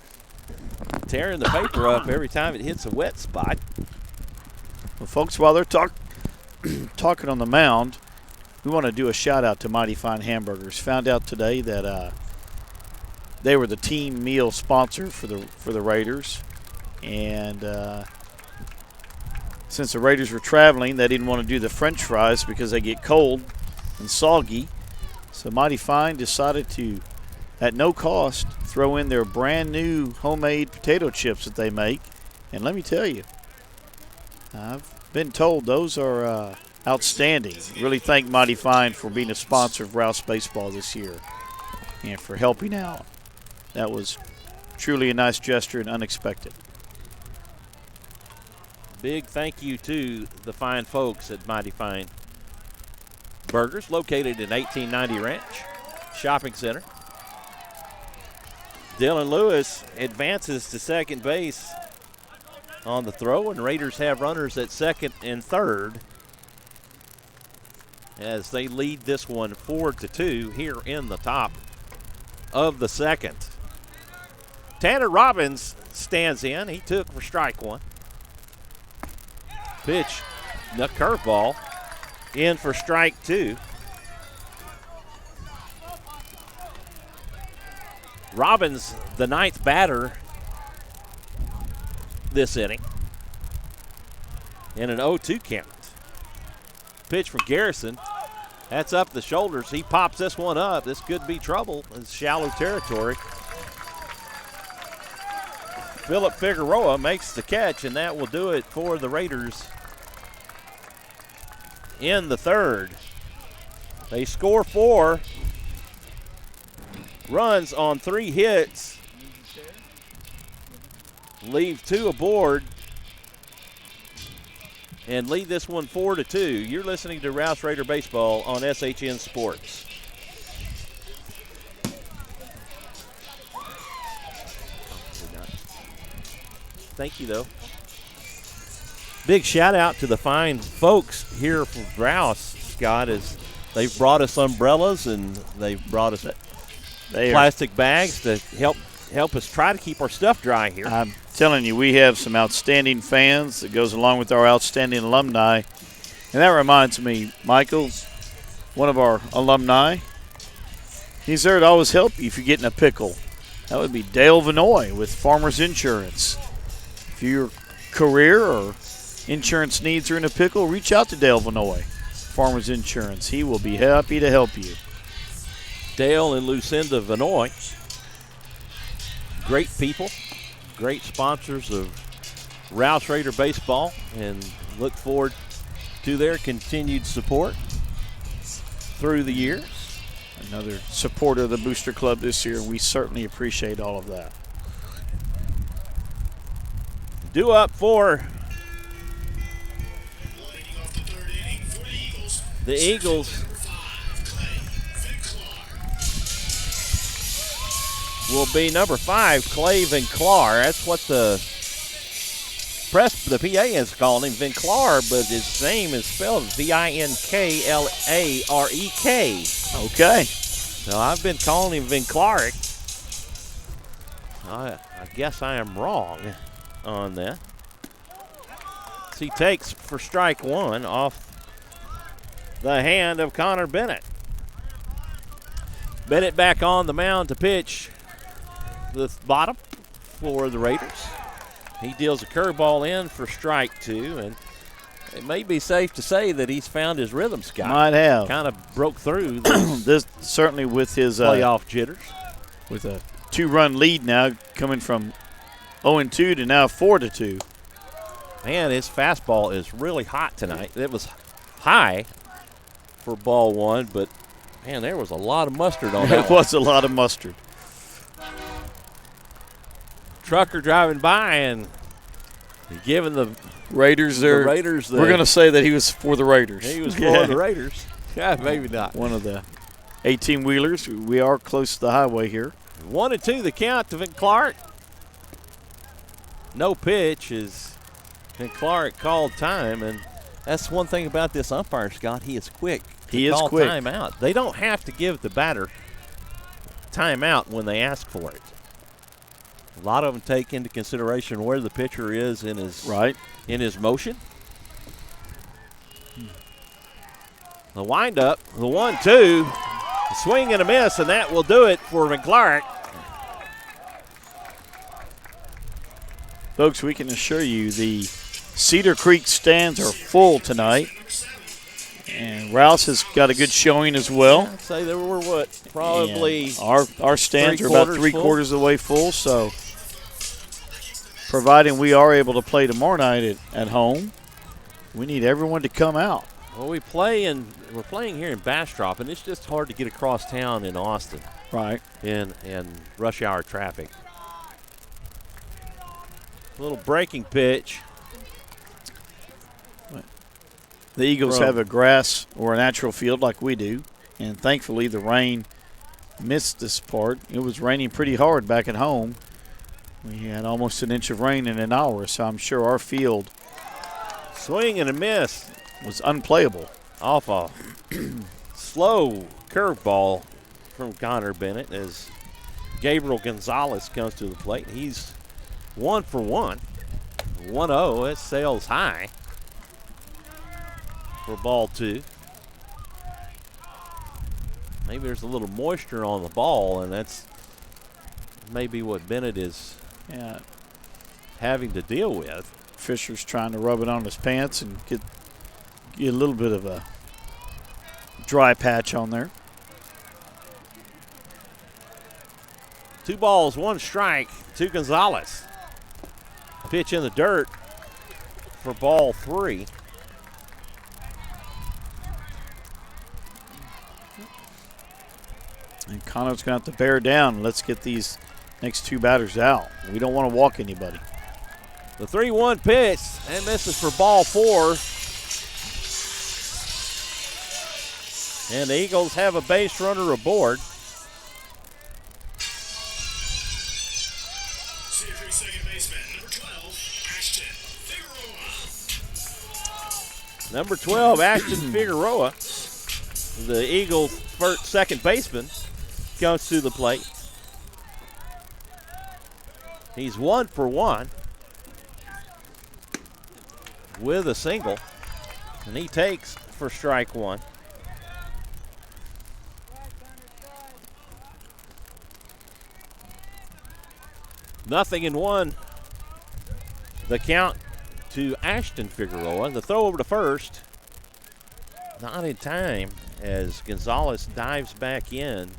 tearing the paper up every time it hits a wet spot. Well, folks, while they're talking on the mound, we want to do a shout-out to Mighty Fine Hamburgers. Found out today that they were the team meal sponsor for the Raiders. And since the Raiders were traveling, they didn't want to do the French fries because they get cold and soggy. So Mighty Fine decided to, at no cost, throw in their brand new homemade potato chips that they make. And let me tell you, I've been told those are outstanding. Really thank Mighty Fine for being a sponsor of Rouse Baseball this year and for helping out. That was truly a nice gesture and unexpected. Big thank you to the fine folks at Mighty Fine Burgers, located in 1890 Ranch Shopping Center. Dylan Lewis advances to second base on the throw, and Raiders have runners at second and third as they lead this one 4-2 here in the top of the second. Tanner Robbins stands in. He took for strike one. Pitch, the curveball, in for strike two. Robbins, the ninth batter this inning, in an 0-2 count. Pitch from Garrison. That's up the shoulders. He pops this one up. This could be trouble. It's shallow territory. Philip Figueroa makes the catch, and that will do it for the Raiders in the third. They score 4 runs on 3 hits, leave 2 aboard, and lead this one 4-2. You're listening to Rouse Raider Baseball on SHN Sports. Thank you, though. Big shout out to the fine folks here from Rouse, Scott, as they've brought us umbrellas and they've brought us plastic bags to help us try to keep our stuff dry here. I'm telling you, we have some outstanding fans that goes along with our outstanding alumni. And that reminds me, Michael, one of our alumni, he's there to always help you if you get in a pickle. That would be Dale Vanoy with Farmers Insurance. If your career or insurance needs are in a pickle, reach out to Dale Vanoy, Farmers Insurance. He will be happy to help you. Dale and Lucinda Vanoy, great people, great sponsors of Rouse Raider Baseball, and look forward to their continued support through the years. Another supporter of the Booster Club this year. We certainly appreciate all of that. Due up for the Eagles will be number 5, Clay Vinclar. That's what the PA is calling him, Vinclar, but his name is spelled Vinklaarek. Okay. So I've been calling him Vinclarek. I guess I am wrong on that. So he takes for strike one off the hand of Connor Bennett. Bennett back on the mound to pitch the bottom for the Raiders. He deals a curveball in for strike two, and it may be safe to say that he's found his rhythm, Scott. Might have. Kind of broke through this certainly with his playoff jitters. With a 2-run lead now, coming from 0-2 to now 4-2. Man, his fastball is really hot tonight. It was high for ball one, but, man, there was a lot of mustard on that. There was a lot of mustard. Trucker driving by and giving the Raiders we're going to say that he was for the Raiders. He was for the Raiders. Yeah, maybe not. One of the 18-wheelers. We are close to the highway here. 1-2 the count to Clark. No pitch is Clark called time, and that's one thing about this umpire, Scott. He is quick. He is quick. Timeout. They don't have to give the batter timeout when they ask for it. A lot of them take into consideration where the pitcher is in his motion. The windup, the 1-2, a swing and a miss, and that will do it for McClark. Folks, we can assure you the Cedar Creek stands are full tonight. And Rouse has got a good showing as well. I'd say there were probably our stands are about three-quarters of the way full, so providing we are able to play tomorrow night at home, We need everyone to come out. Well, we're playing here in Bastrop, and it's just hard to get across town in Austin. Right. In rush hour traffic. Little breaking pitch. The Eagles have a grass or a natural field like we do, and thankfully the rain missed this part. It was raining pretty hard back at home. We had almost an inch of rain in an hour, so I'm sure our field Swing and a miss. was unplayable. Off a slow curveball from Connor Bennett as Gabriel Gonzalez comes to the plate. He's 1 for 1. 1-0. It sails high for ball 2. Maybe there's a little moisture on the ball, and that's maybe what Bennett is having to deal with. Fisher's trying to rub it on his pants and get a little bit of a dry patch on there. 2 balls, 1 strike to Gonzalez. Pitch in the dirt for ball 3. And Connor's going to have to bear down. Let's get these next 2 batters out. We don't want to walk anybody. The 3-1 pitch and misses for ball 4. And the Eagles have a base runner aboard. Cedar second baseman, number 12, Ashton Figueroa. Number 12, Ashton Figueroa, the Eagles' second baseman, comes to the plate. He's 1 for 1 with a single, and he takes for strike 1. Nothing in 1. The count to Ashton Figueroa. The throw over to first. Not in time as Gonzalez dives back in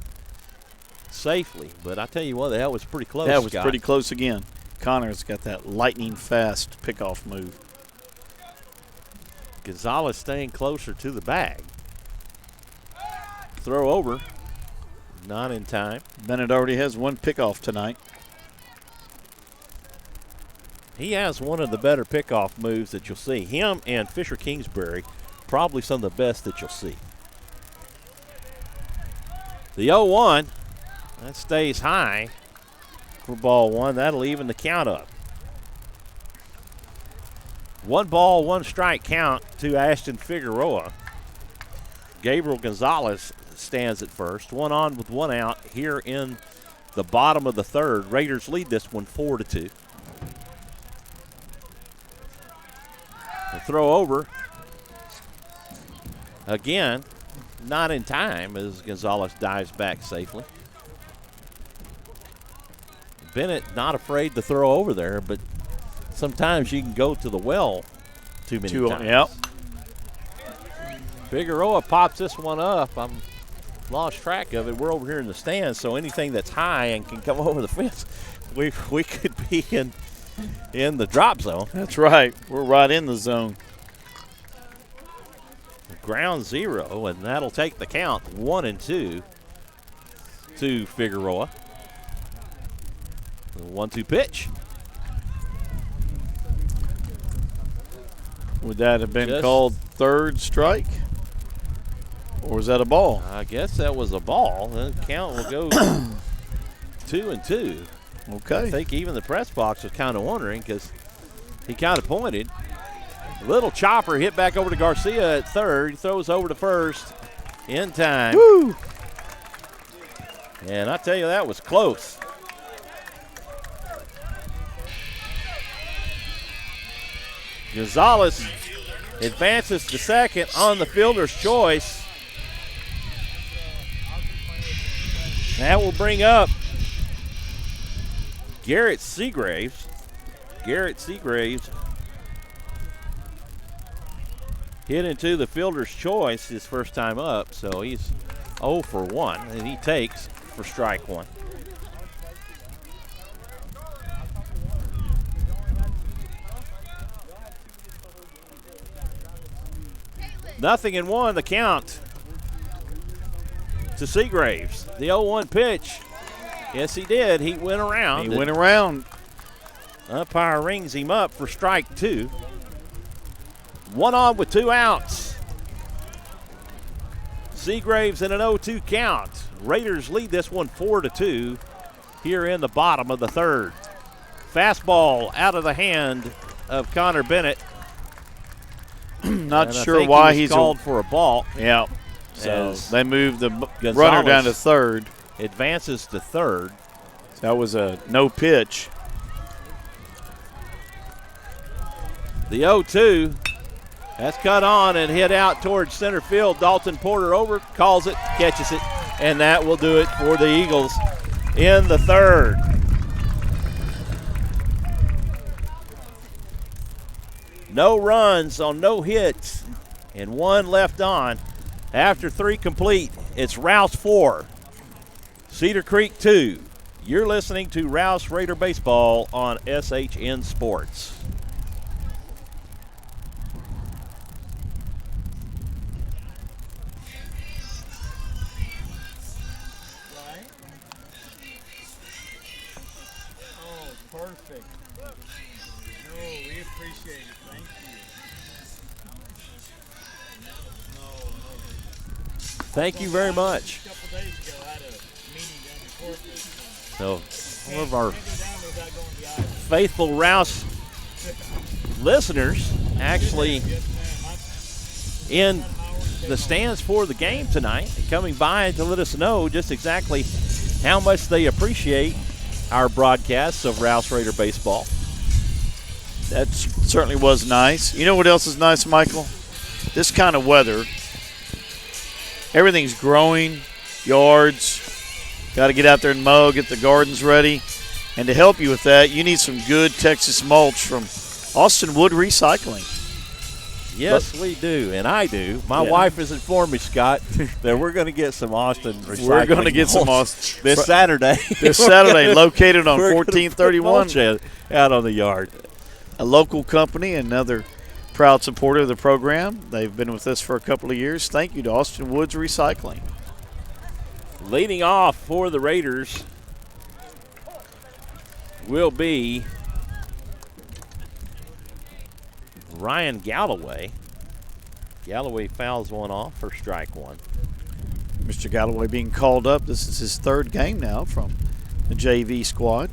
safely. But I tell you what, that was pretty close. That was Scott. pretty close again. Connor's got that lightning fast pickoff move. Gonzalez staying closer to the bag. Throw over. Not in time. Bennett already has 1 pickoff tonight. He has one of the better pickoff moves that you'll see. Him and Fisher Kingsbury, probably some of the best that you'll see. The 0-1, that stays high for ball 1. That'll even the count up. 1 ball, 1 strike count to Ashton Figueroa. Gabriel Gonzalez stands at first. 1 on with 1 out here in the bottom of the 3rd. Raiders lead this one 4-2. The throw over. Again, not in time as Gonzalez dives back safely. Bennett not afraid to throw over there, but sometimes you can go to the well too many times. Yep. Figueroa pops this one up. I'm lost track of it. We're over here in the stands, so anything that's high and can come over the fence, we could be in the drop zone. That's right. We're right in the zone. Ground 0, and that'll take the count 1-2 to Figueroa. The 1-2 pitch. Would that have been called 3rd strike? Or was that a ball? I guess that was a ball. The count will go 2-2. Okay. I think even the press box was kind of wondering because he kind of pointed. Little chopper hit back over to Garcia at 3rd. He throws over to 1st in time. Woo! And I tell you, that was close. Gonzalez advances to 2nd on the fielder's choice. That will bring up Garrett Seagraves. Garrett Seagraves hit into the fielder's choice his first time up, so he's 0 for 1, and he takes for strike 1. 0-1 the count to Seagraves. The 0-1 pitch. Yes, he did. He went around. He went around. Umpire rings him up for strike 2. 1 on with 2 outs. Seagraves in an 0-2 count. Raiders lead this one 4-2 here in the bottom of the 3rd. Fastball out of the hand of Connor Bennett. Not and sure why he's called for a ball. Yeah. So they moved the Gonzalez runner down to 3rd. Advances to 3rd. That was a no pitch. The 0-2. That's cut on and hit out towards center field. Dalton Porter over, calls it, catches it, and that will do it for the Eagles in the 3rd. No runs on no hits and 1 left on. After 3 complete, it's Rouse 4, Cedar Creek 2. You're listening to Rouse Raider Baseball on SHN Sports. Perfect. No, we appreciate it. Thank you. Thank you very much. A couple days ago, I had a meeting down in Corpus. So, one of our Can't go down there without going to the island. faithful Rouse listeners actually in the stands for the game tonight, coming by to let us know just exactly how much they appreciate our broadcasts of Rouse Raider Baseball. That certainly was nice. You know what else is nice, Michael? This kind of weather. Everything's growing, yards. Got to get out there and mow, get the gardens ready. And to help you with that, you need some good Texas mulch from Austin Wood Recycling. Yes, we do, and I do. My wife has informed me, Scott, that we're going to get some Austin recycling. We're going to get some mulch this Saturday. This Saturday, located on 1431. Out on the yard. A local company, another proud supporter of the program. They've been with us for a couple of years. Thank you to Austin Woods Recycling. Leading off for the Raiders will be Ryan Galloway. Galloway fouls one off for strike 1. Mr. Galloway being called up. This is his 3rd game now from the JV squad.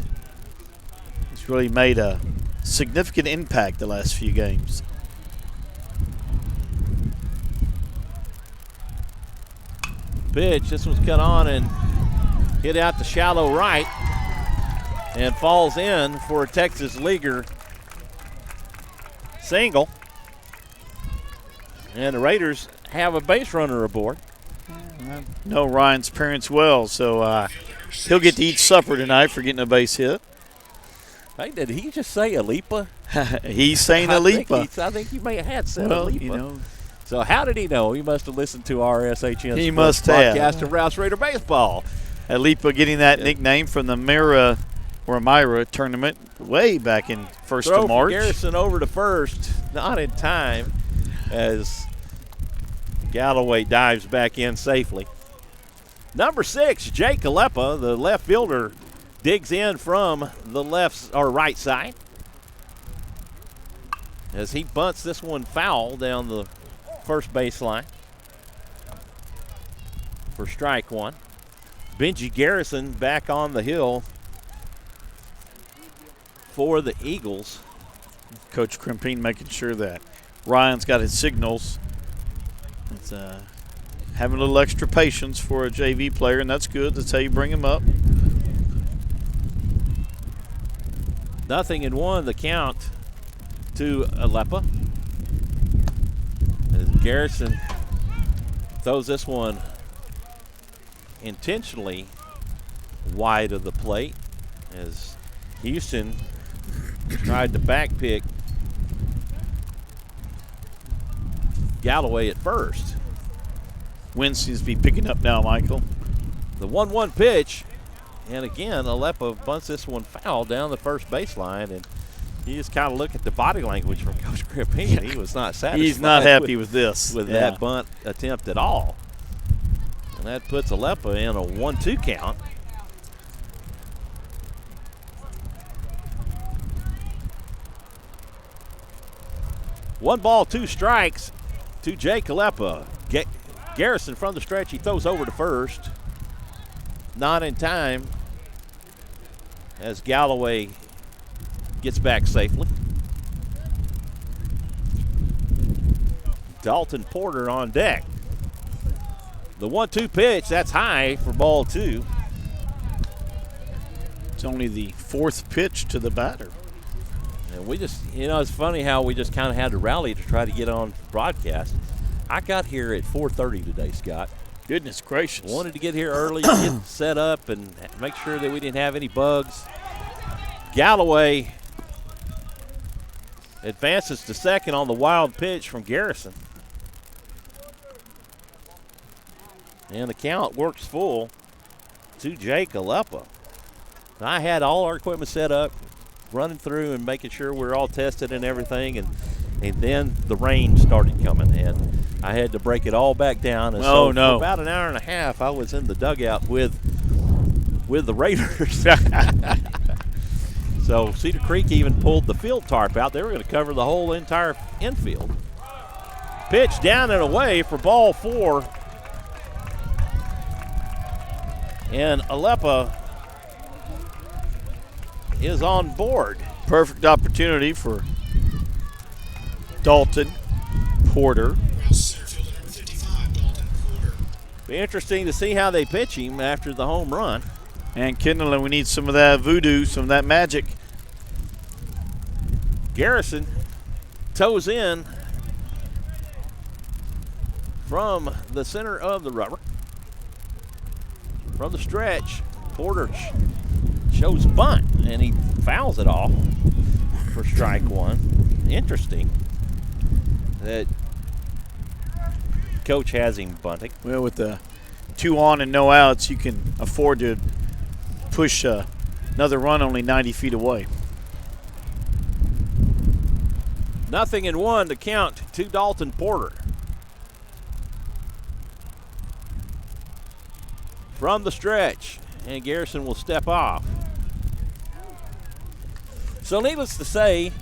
He's really made a significant impact the last few games. Pitch, this one's cut on and hit out to shallow right and falls in for a Texas Leaguer single. And the Raiders have a base runner aboard. I know Ryan's parents well, so he'll get to eat supper tonight for getting a base hit. Hey, did he just say Alipa? He's saying Alipa. I think he may have had said Well, Alipa. you know. So how did he know? He must have listened to our SHN He Sports must have. podcast of Rouse Raider Baseball. Alipa getting that nickname from the Myra tournament way back in 1st Throw of March. Garrison over to first, not in time, as Galloway dives back in safely. Number 6, Jake Alepa, the left fielder, digs in from the left or right side as he bunts this one foul down the first baseline for strike 1. Benji Garrison back on the hill for the Eagles. Coach Crimpine making sure that Ryan's got his signals. It's having a little extra patience for a JV player, and that's good. That's how you bring him up. 0-1 the count to Alepa. As Garrison throws this one intentionally wide of the plate as Houston tried to back pick Galloway at first. Wind seems to be picking up now, Michael. The 1-1 pitch, and again, Alepa bunts this one foul down the first baseline, and You just kind of look at the body language from Coach Grippini. He was not satisfied. He's not happy with this. With that bunt attempt at all. And that puts Aleppa in a 1-2 count. One ball, 2 strikes to Jake Aleppa. Garrison from the stretch, he throws over to first. Not in time as Galloway gets back safely. Dalton Porter on deck. The 1-2 pitch, that's high for ball 2. It's only the 4th pitch to the batter. And we just, it's funny how we just kind of had to rally to try to get on broadcast. I got here at 4:30 today, Scott. Goodness gracious. Wanted to get here early, get set up, and make sure that we didn't have any bugs. Galloway advances to second on the wild pitch from Garrison. And the count works full to Jake Aleppa. I had all our equipment set up, running through and making sure we're all tested and everything, and then the rain started coming, and I had to break it all back down. And for about an hour and a half, I was in the dugout with the Raiders. So Cedar Creek even pulled the field tarp out. They were going to cover the whole entire infield. Pitch down and away for ball 4. And Aleppa is on board. Perfect opportunity for Dalton Porter. Center fielder number 55, Dalton Porter. Be interesting to see how they pitch him after the home run. And Kendall, we need some of that voodoo, some of that magic. Garrison toes in from the center of the rubber. From the stretch, Porter shows bunt, and he fouls it off for strike 1. Interesting that coach has him bunting. Well, with the 2 on and no outs, you can afford to push another run only 90 feet away. 0-1 to count to Dalton Porter. From the stretch, and Garrison will step off. So needless to say,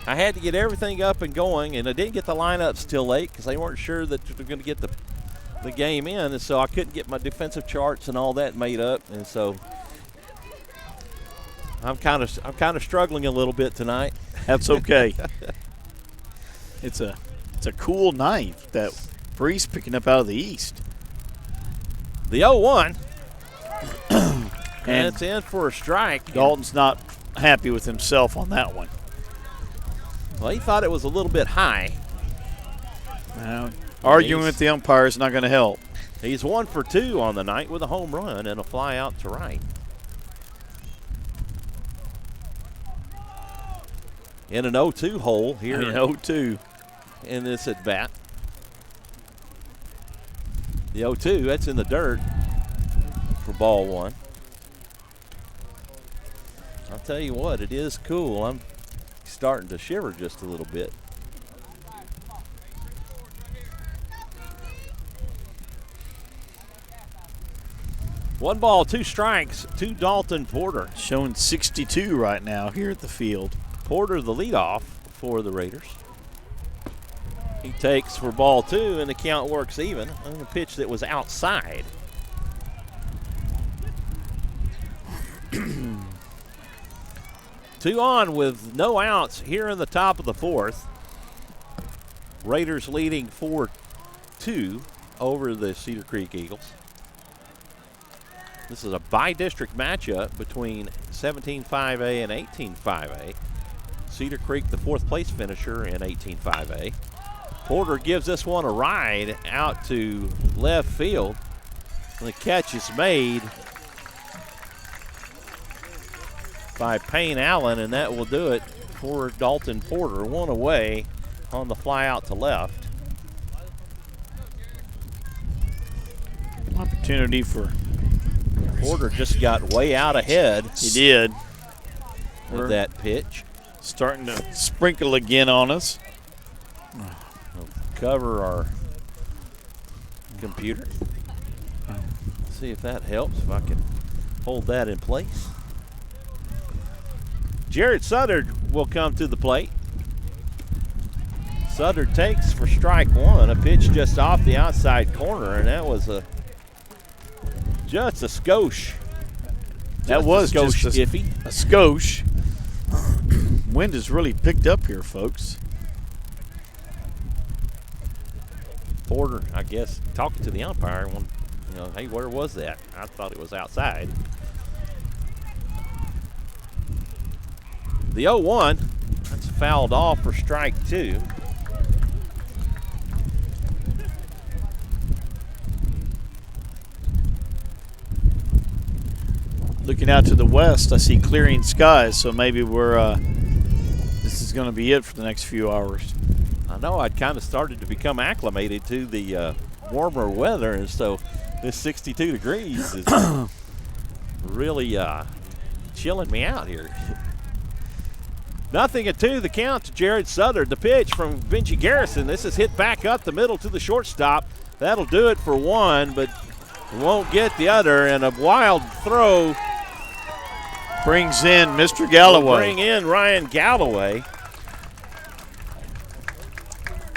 I had to get everything up and going, and I didn't get the lineups till late because they weren't sure that they were going to get the game in, and so I couldn't get my defensive charts and all that made up, and so I'm kind of struggling a little bit tonight. That's okay. It's a cool night. That breeze picking up out of the east. The 0-1, and it's in for a strike. Dalton's not happy with himself on that one. Well, he thought it was a little bit high. Arguing with the umpire is not going to help. He's 1 for 2 on the night with a home run and a fly out to right. In an 0-2 hole here. In 0-2. In this at bat. The 0-2, that's in the dirt for ball 1. I'll tell you what, it is cool. I'm starting to shiver just a little bit. One ball, 2 strikes to Dalton Porter. Showing 62 right now here at the field. Porter the leadoff for the Raiders. He takes for ball 2, and the count works even on a pitch that was outside. Two on with no outs here in the top of the 4th. Raiders leading 4-2 over the Cedar Creek Eagles. This is a bi-district matchup between 17-5A and 18-5A. Cedar Creek, the 4th place finisher in 18-5A. Porter gives this one a ride out to left field. And the catch is made by Payne Allen, and that will do it for Dalton Porter. 1 away on the fly out to left. Opportunity for Porter just got way out ahead. He did. With that pitch. starting to sprinkle again on us. We'll cover our computer. See if that helps, if I can hold that in place. Jared Sutter will come to the plate. Sutter takes for strike one, a pitch just off the outside corner, and that was just a skosh. That was just iffy. A skosh. Wind has really picked up here, folks. Porter, I guess, talking to the umpire, hey, where was that? I thought it was outside. The 0-1, that's fouled off for strike two. Looking out to the west, I see clearing skies, so maybe this is going to be it for the next few hours. I know I'd kind of started to become acclimated to the warmer weather, and so this 62 degrees is really chilling me out here. 0-2, the count to Jared Sutter. The pitch from Benji Garrison. This is hit back up the middle to the shortstop. That'll do it for one, but won't get the other, and a wild throw brings in Mr. Galloway. Bring in Ryan Galloway.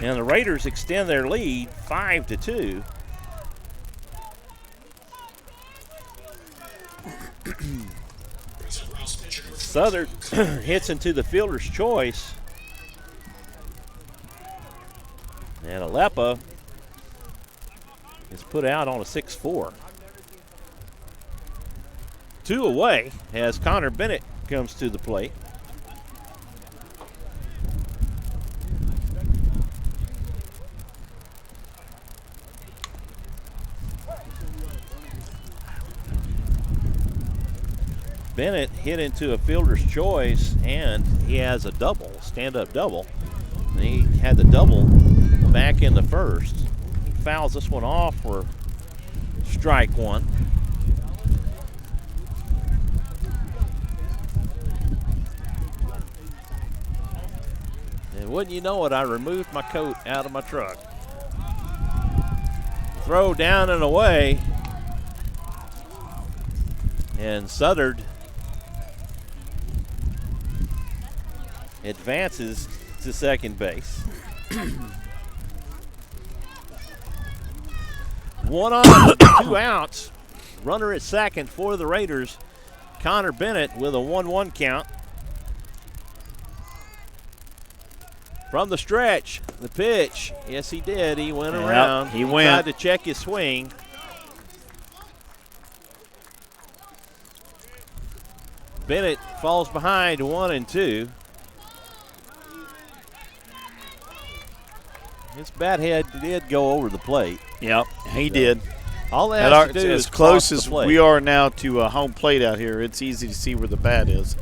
And the Raiders extend their lead 5-2. Southern hits into the fielder's choice. And Alepa is put out on a 6-4. 2 away as Connor Bennett comes to the plate. Bennett hit into a fielder's choice, and he has a double, stand-up double. And he had the double back in the first. He fouls this one off for strike one. And wouldn't you know it, I removed my coat out of my truck. Throw down and away. And Sutter advances to second base. 1 on, 2 outs. Runner at second for the Raiders. Connor Bennett with a 1-1 count. From the stretch, the pitch. Yes, he did. He went around. He went. Tried to check his swing. Bennett falls behind 1-2. His bat head did go over the plate. Yep, he did. All they have to do is as close cross as the plate. we are now to a home plate out here, it's easy to see where the bat is.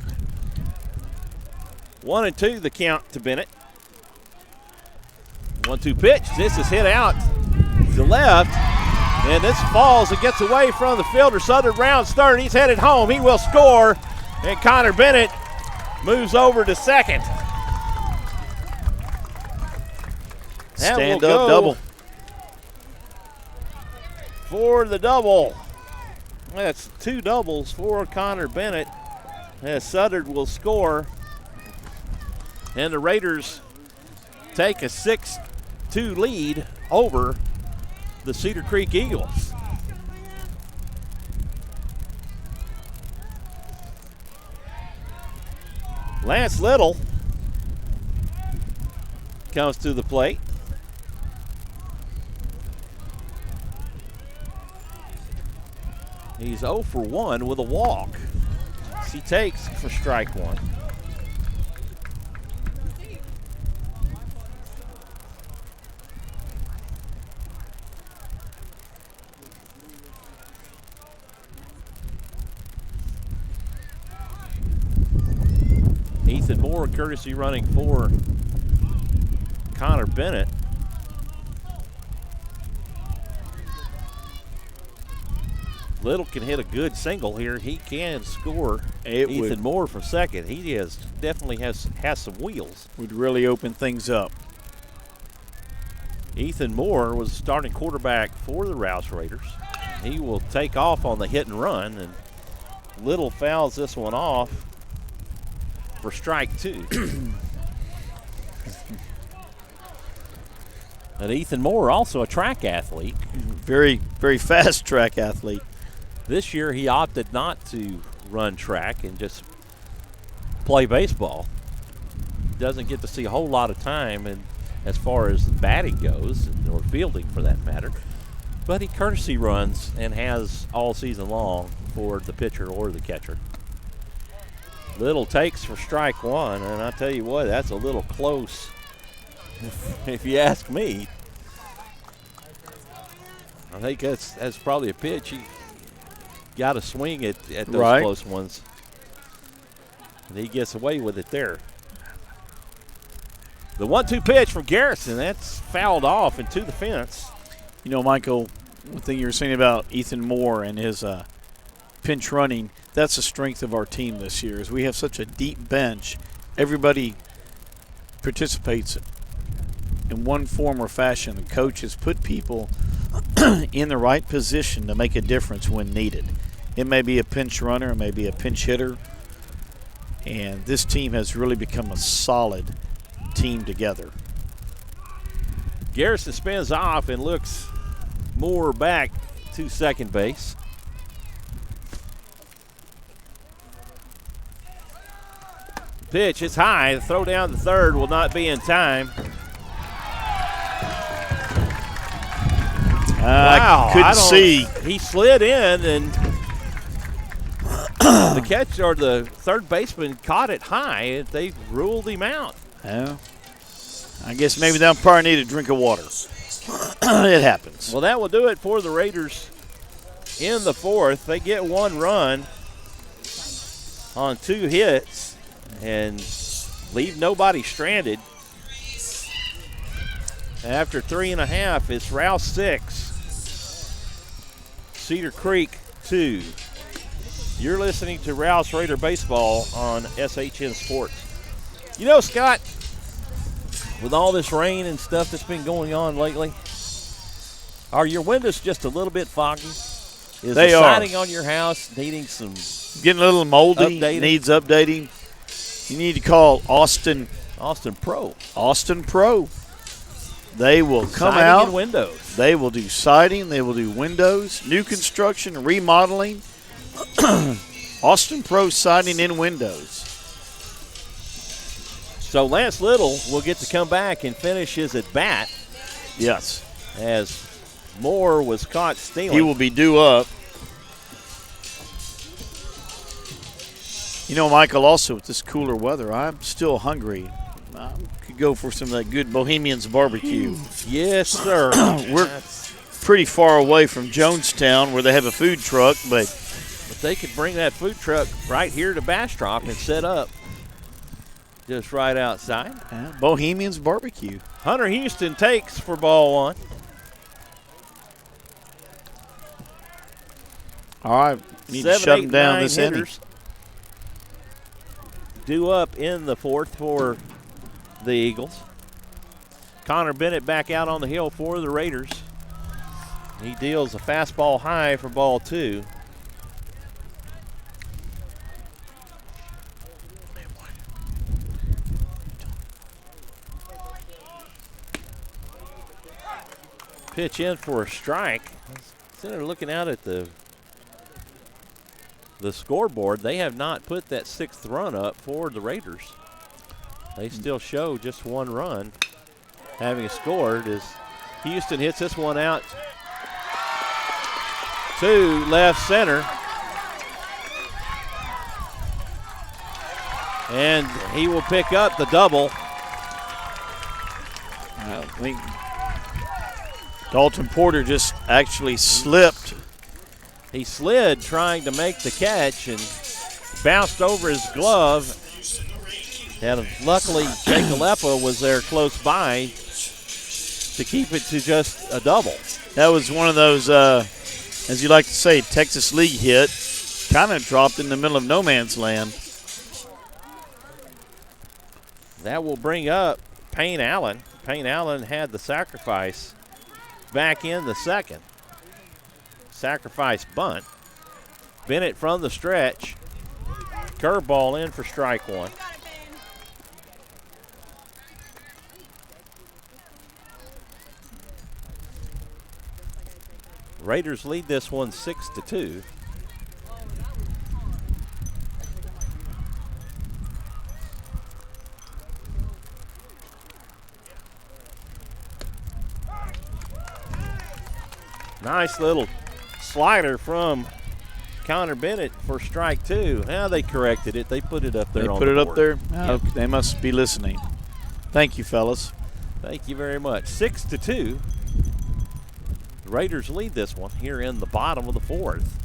1-2 the count to Bennett. 1-2 pitch. This is hit out to left. And this falls and gets away from the fielder. Southern rounds third. He's headed home. He will score. And Connor Bennett moves over to second. Stand up double. For the double. That's 2 doubles for Connor Bennett. As Southern will score. And the Raiders take a 6-2 lead over the Cedar Creek Eagles. Lance Little comes to the plate. He's 0 for 1 with a walk. He takes for strike one. Ethan Moore, courtesy running for Connor Bennett. Little can hit a good single here. He can score. Ethan Moore from second. He definitely has some wheels. Would really open things up. Ethan Moore was starting quarterback for the Rouse Raiders. He will take off on the hit and run, and Little fouls this one off for strike 2. And Ethan Moore, also a track athlete. Very, very fast track athlete. This year he opted not to run track and just play baseball. Doesn't get to see a whole lot of time and as far as batting goes, or fielding for that matter. But he courtesy runs and has all season long for the pitcher or the catcher. Little takes for strike 1, and I tell you what, that's a little close if you ask me. I think that's probably a pitch. You got to swing at those close ones. And he gets away with it there. The 1-2 pitch from Garrison, that's fouled off and to the fence. You know, Michael, one thing you were saying about Ethan Moore and his pinch running, that's the strength of our team this year, is we have such a deep bench. Everybody participates in one form or fashion. The coach has put people in the right position to make a difference when needed. It may be a pinch runner, it may be a pinch hitter, and this team has really become a solid team together. Garrison spins off and looks Moore back to second base. Pitch is high. The throw down to third will not be in time. Wow, I couldn't see. He slid in, and the catch or the third baseman caught it high. They ruled him out. Yeah. I guess maybe they'll probably need a drink of water. It happens. Well, that will do it for the Raiders in the fourth. They get 1 run on 2 hits and leave nobody stranded. After 3.5, it's Rouse 6, Cedar Creek 2. You're listening to Rouse Raider Baseball on SHN Sports. You know, Scott, with all this rain and stuff that's been going on lately, are your windows just a little bit foggy? Is They the are. siding on your house needing some Getting a little moldy, Updating. needs updating. You need to call Austin Pro? They will come Siding out. and windows. They will do siding. They will do windows, new construction, remodeling. Austin Pro siding and windows. So Lance Little will get to come back and finish his at bat Yes. as Moore was caught stealing. He will be due up. You know, Michael, also with this cooler weather, I'm still hungry. I could go for some of that good Bohemians barbecue. Yes, sir. We're pretty far away from Jonestown where they have a food truck, but But they could bring that food truck right here to Bastrop and set up just right outside. Bohemians barbecue. Hunter Houston takes for ball 1. All right, need to 7, shut 8, them down 9 this inning. hitters due up in the fourth for the Eagles. Connor Bennett back out on the hill for the Raiders. He deals a fastball high for ball 2. Pitch in for a strike. Center looking out at the scoreboard. They have not put that 6th run up for the Raiders. They still show just 1 run having scored as Houston hits this one out to left center. And he will pick up the double. I think Dalton Porter just actually slipped. He slid trying to make the catch and bounced over his glove. And luckily, Jake Aleppa was there close by to keep it to just a double. That was one of those as you like to say, Texas League hit, kind of dropped in the middle of no man's land. That will bring up Payne Allen. Payne Allen had the sacrifice back in the second. Sacrifice bunt. Bennett from the stretch. Curveball in for strike one. Raiders lead this one 6-2. Nice little slider from Connor Bennett for strike two. Now they corrected it. They put it up there. They on put the it up board. there? Yeah. Okay, they must be listening. Thank you, fellas. Thank you very much. 6-2. The Raiders lead this one here in the bottom of the fourth.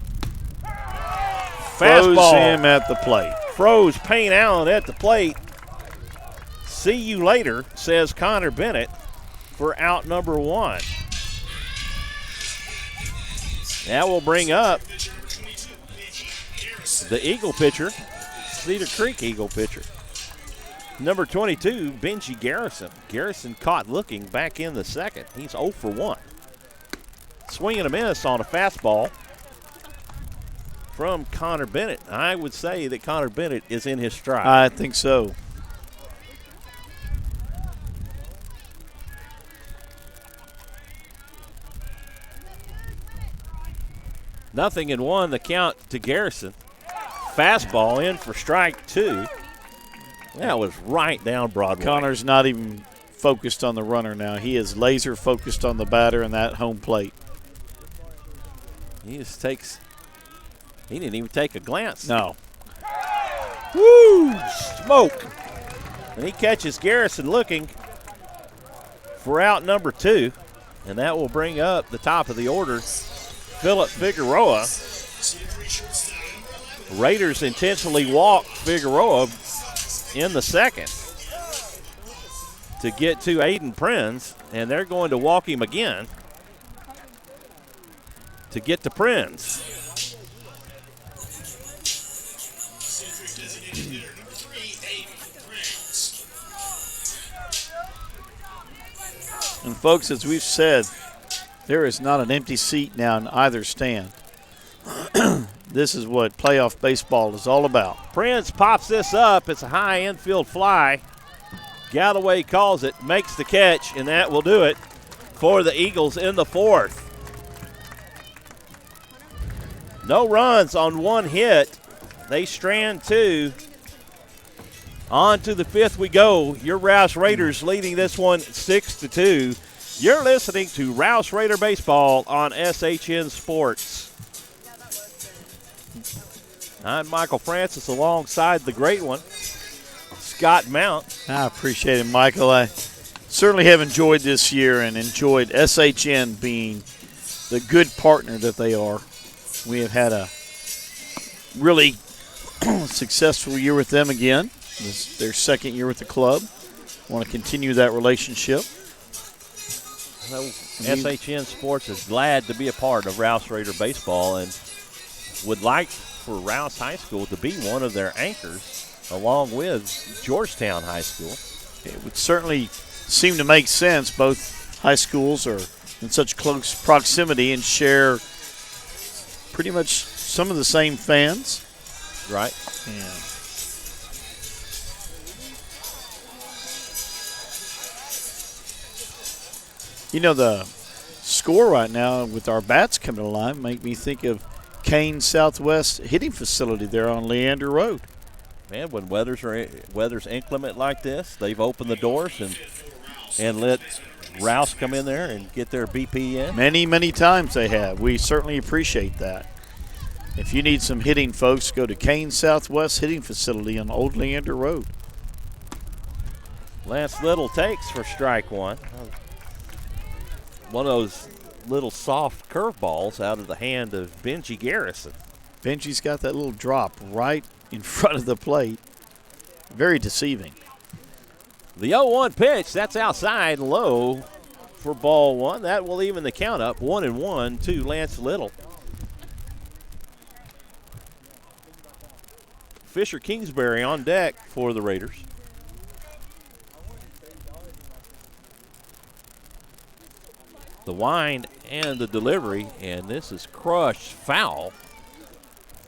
Froze Fastball. him at the plate. Froze Payne Allen at the plate. See you later, says Connor Bennett for out number one. That will bring up the Eagle pitcher, Cedar Creek Eagle pitcher. Number 22, Benji Garrison. Garrison caught looking back in the second. He's 0 for 1. Swing and a miss on a fastball from Connor Bennett. I would say that Connor Bennett is in his stride. I think so. Nothing in one, the count to Garrison. Fastball in for strike two. That was right down Broadway. Connor's not even focused on the runner now. He is laser focused on the batter and that home plate. He didn't even take a glance. No. Woo! Smoke. And he catches Garrison looking for out number two. And that will bring up the top of the order, Philip Figueroa. Raiders intentionally walked Figueroa in the second to get to Aiden Prinz, and they're going to walk him again to get to Prinz. And folks, as we've said, there is not an empty seat now in either stand. This is what playoff baseball is all about. Prinz pops this up. It's a high infield fly. Galloway calls it, makes the catch, and that will do it for the Eagles in the fourth. No runs on one hit. They strand two. On to the fifth we go. Your Rouse Raiders leading this one 6-2. You're listening to Rouse Raider Baseball on SHN Sports. I'm Michael Francis alongside the great one, Scott Mount. I appreciate it, Michael. I certainly have enjoyed this year and enjoyed SHN being the good partner that they are. We have had a really successful year with them again. This is their second year with the club. Want to continue that relationship. So, SHN Sports is glad to be a part of Rouse Raider Baseball and would like for Rouse High School to be one of their anchors along with Georgetown High School. It would certainly seem to make sense. Both high schools are in such close proximity and share pretty much some of the same fans. Right. Yeah. You know, the score right now with our bats coming alive make me think of Kane Southwest hitting facility there on Leander Road. Man, when weather's inclement like this, they've opened the doors and let Rouse come in there and get their BP in. Many, many times they have. We certainly appreciate that. If you need some hitting, folks, go to Kane Southwest hitting facility on Old Leander Road. Lance Little takes for strike one. One of those little soft curveballs out of the hand of Benji Garrison. Benji's got that little drop right in front of the plate. Very deceiving. The 0-1 pitch, that's outside low for ball one. That will even the count up. 1-1 to Lance Little. Fisher Kingsbury on deck for the Raiders. The wind and the delivery, and this is crushed foul.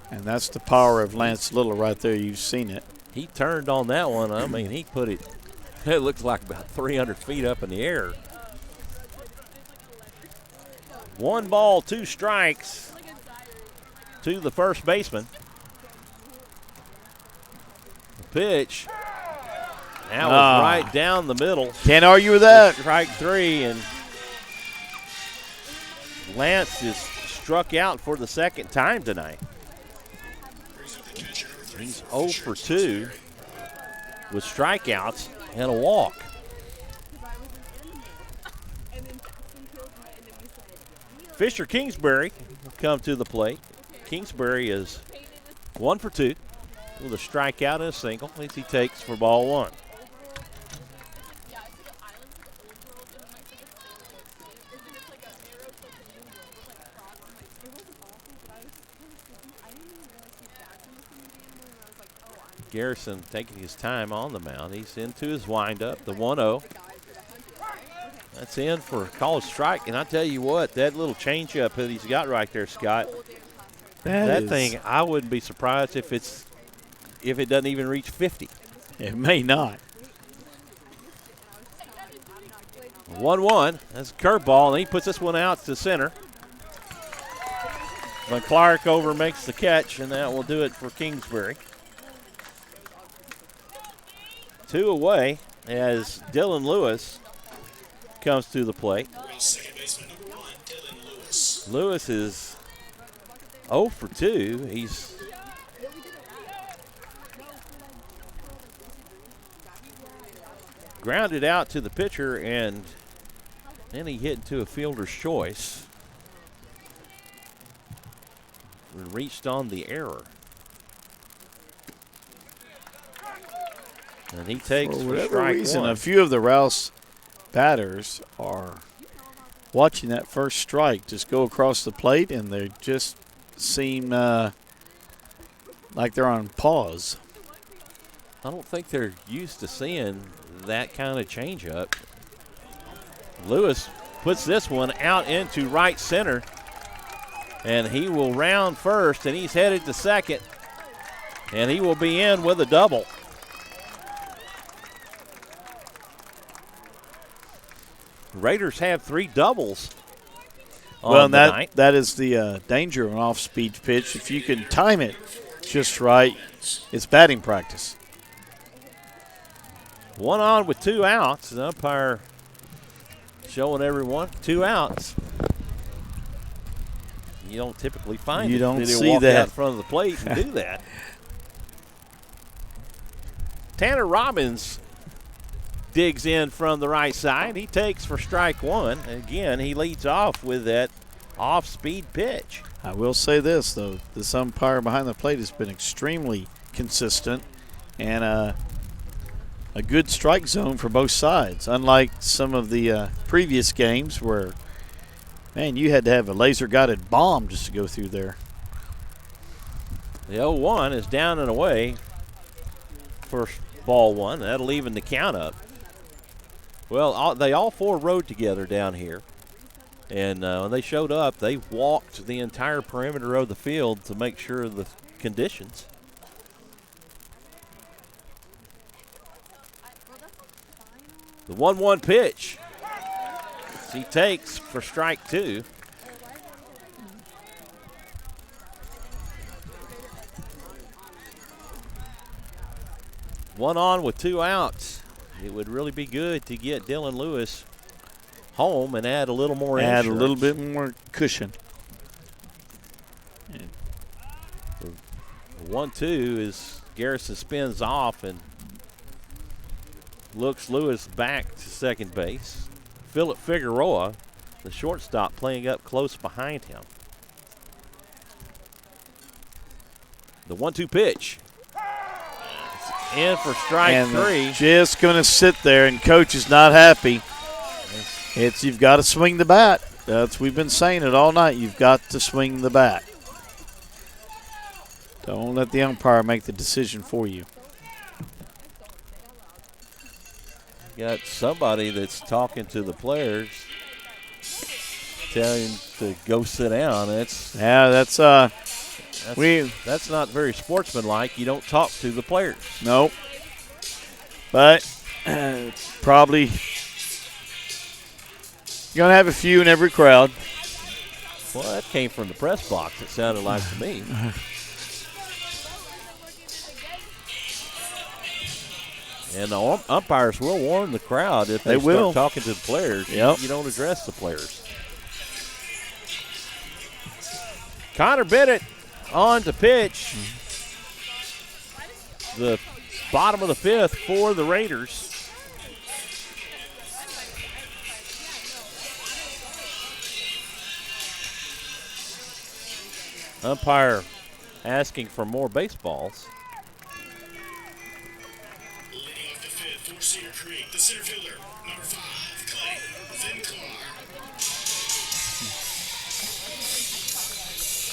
And that's the power of Lance Little right there. You've seen it. He turned on that one. I mean, he put it, it looks like about 300 feet up in the air. 1 ball, 2 strikes to the first baseman. The pitch. That was right down the middle. Can't argue with that. Strike 3, and Lance is struck out for the second time tonight. He's 0 for 2 with strikeouts and a walk. Fisher Kingsbury will come to the plate. Kingsbury is 1 for 2 with a strikeout and a single as he takes for ball 1. Garrison taking his time on the mound. He's into his windup, the 1-0. That's in for a called strike. And I tell you what, that little changeup that he's got right there, Scott, that thing, I wouldn't be surprised if it doesn't even reach 50. It may not. 1-1. That's a curveball, and he puts this one out to center. But Clark over makes the catch, and that will do it for Kingsbury. 2 away as Dylan Lewis comes to the plate. Second baseman number 1, Dylan Lewis. Lewis is 0 for 2. He's grounded out to the pitcher, and then he hit into a fielder's choice. Reached on the error. And he takes For for whatever strike reason, 1. a few of the Rouse batters are watching that first strike just go across the plate, and they just seem like they're on pause. I don't think they're used to seeing that kind of changeup. Lewis puts this one out into right center, and he will round first, and he's headed to second, and he will be in with a double. Raiders have 3 doubles on the night. That is the danger of an off-speed pitch. If you can time it just right, it's batting practice. 1 on with 2 outs. The umpire showing everyone 2 outs. You don't typically find You it. don't He'll see walk that. out in front of the plate and do that. Tanner Robbins digs in from the right side. He takes for strike 1. Again, he leads off with that off-speed pitch. I will say this, though. This umpire behind the plate has been extremely consistent and a good strike zone for both sides, unlike some of the previous games where, man, you had to have a laser-guided bomb just to go through there. The 0-1 is down and away for ball 1. That'll even the count up. Well, they all 4 rode together down here. And when they showed up, they walked the entire perimeter of the field to make sure of the conditions. The 1-1 pitch. He takes for strike 2. One on with 2 outs. It would really be good to get Dylan Lewis home and add a little more Add insurance. a little bit more cushion. 1-2 is Garrison spins off and looks Lewis back to second base. Philip Figueroa, the shortstop, playing up close behind him. The 1-2 pitch. It's in for strike And 3. just going to sit there, and coach is not happy. You've got to swing the bat. We've been saying it all night. You've got to swing the bat. Don't let the umpire make the decision for you. Got somebody that's talking to the players, telling them to go sit down. That's not very sportsmanlike. You don't talk to the players. Nope. But probably going to have a few in every crowd. Well, that came from the press box, it sounded like to me. And the umpires will warn the crowd if they start talking to the players. Yep. You don't address the players. Connor Bennett on to pitch. The bottom of the fifth for the Raiders. Umpire asking for more baseballs. Leading off the fifth for Cedar Creek, the center fielder, number 5, Clay, then Clark.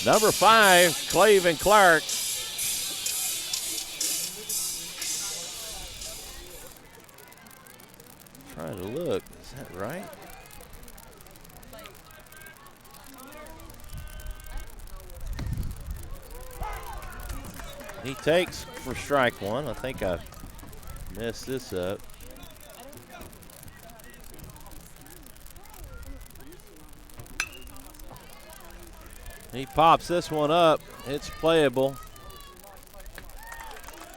Number 5, Clavin Clark. Trying to look, is that right? He takes for strike one. I think I messed this up. He pops this one up. It's playable.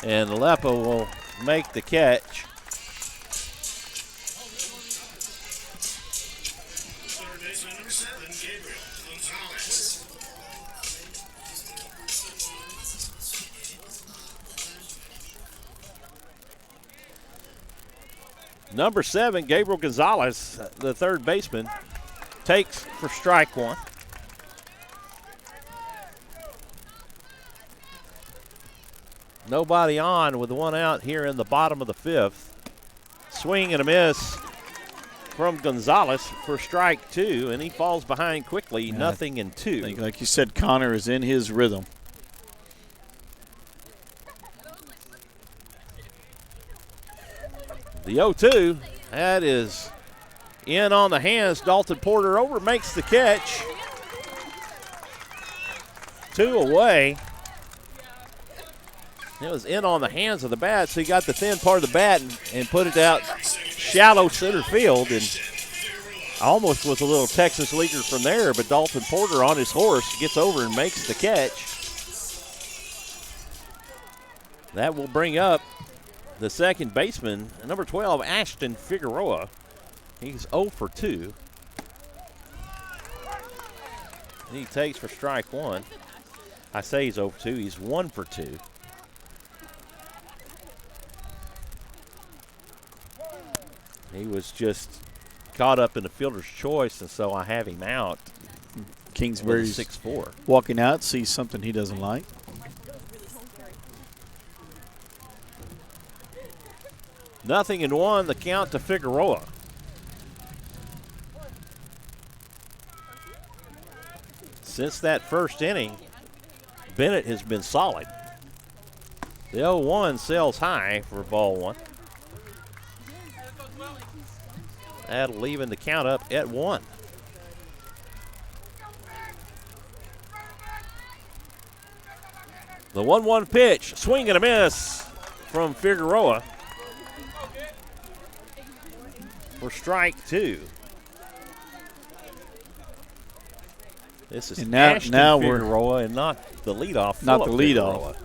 And Aleppo will make the catch. Third baseman, number 7, Gabriel Gonzalez. Number 7, Gabriel Gonzalez, the third baseman, takes for strike one. Nobody on with one out here in the bottom of the fifth. Swing and a miss from Gonzalez for strike two, and he falls behind quickly, 0-2. Like you said, Connor is in his rhythm. The 0-2, that is in on the hands. Dalton Porter over, makes the catch. 2 away. It was in on the hands of the bat, so he got the thin part of the bat and put it out shallow center field, and almost was a little Texas leaguer from there, but Dalton Porter on his horse gets over and makes the catch. That will bring up the second baseman, number 12, Ashton Figueroa. He's 0 for 2. And he takes for strike one. I say he's 0 for 2. He's 1 for 2. He was just caught up in the fielder's choice, and so I have him out. Kingsbury's 6-4. walking out, sees something he doesn't like. Nothing in one, the count to Figueroa. Since that first inning, Bennett has been solid. The 0-1 sails high for ball one. That'll even the count up at 1. The 1-1 pitch, swing and a miss from Figueroa for strike two. This is Ashton Figueroa and not the leadoff. Not the leadoff.